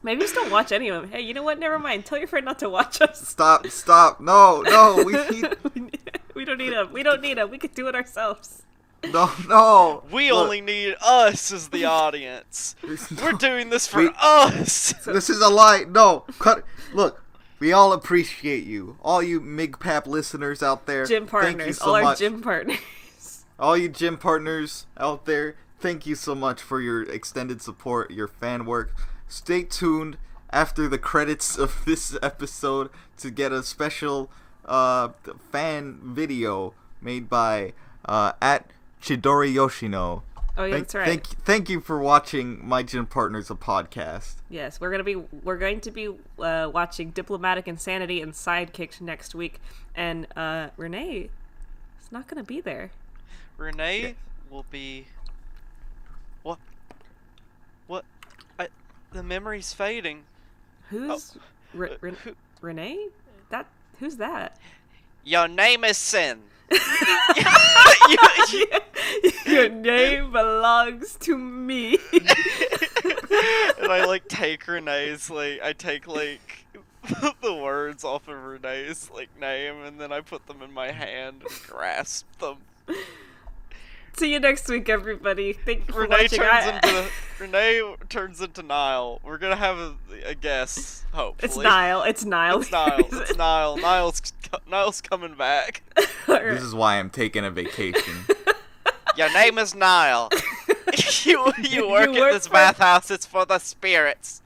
Maybe just don't watch any of them. Hey, you know what? Never mind. Tell your friend not to watch us. Stop. No. We don't need them. We don't need them. We could do it ourselves. No. We only need us as the audience. We're doing this for us. This is a lie. No. Cut. Look. We all appreciate you. All you MIGPAP listeners out there. Gym partners. Thank you so all our much. gym partners. All you gym partners out there, thank you so much for your extended support, your fan work. Stay tuned after the credits of this episode to get a special fan video made by at Chidori Yoshino. Oh yeah, that's right. Thank you for watching My Gym Partners, a podcast. Yes, we're going to be watching Diplomatic Insanity and Sidekicked next week, and Renee is not going to be there. Renee will be. What? The memory's fading. Who's Renee? Who's that? Your name is Sin. Your name belongs to me. And I like take Renee's I take the words off of Renee's name, and then I put them in my hand and grasp them. See you next week, everybody. Thank you for watching. Renee turns into Niall. We're gonna have a guess, hopefully. It's Niall. It's Niall. Niall's coming back. This is why I'm taking a vacation. Your name is Niall. you work at this bathhouse. It's for the spirits.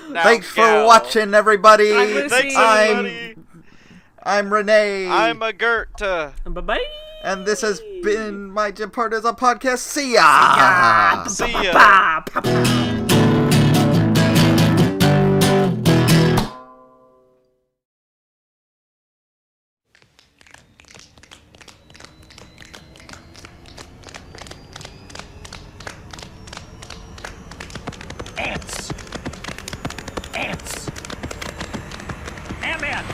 Now Thanks for watching, everybody. I'm Lucy. Thanks, everybody. I'm Renee. I'm a Gerta. Bye-bye. And this has been My Gym Partners, a podcast. See ya! See ya! Ants! Ant-Man!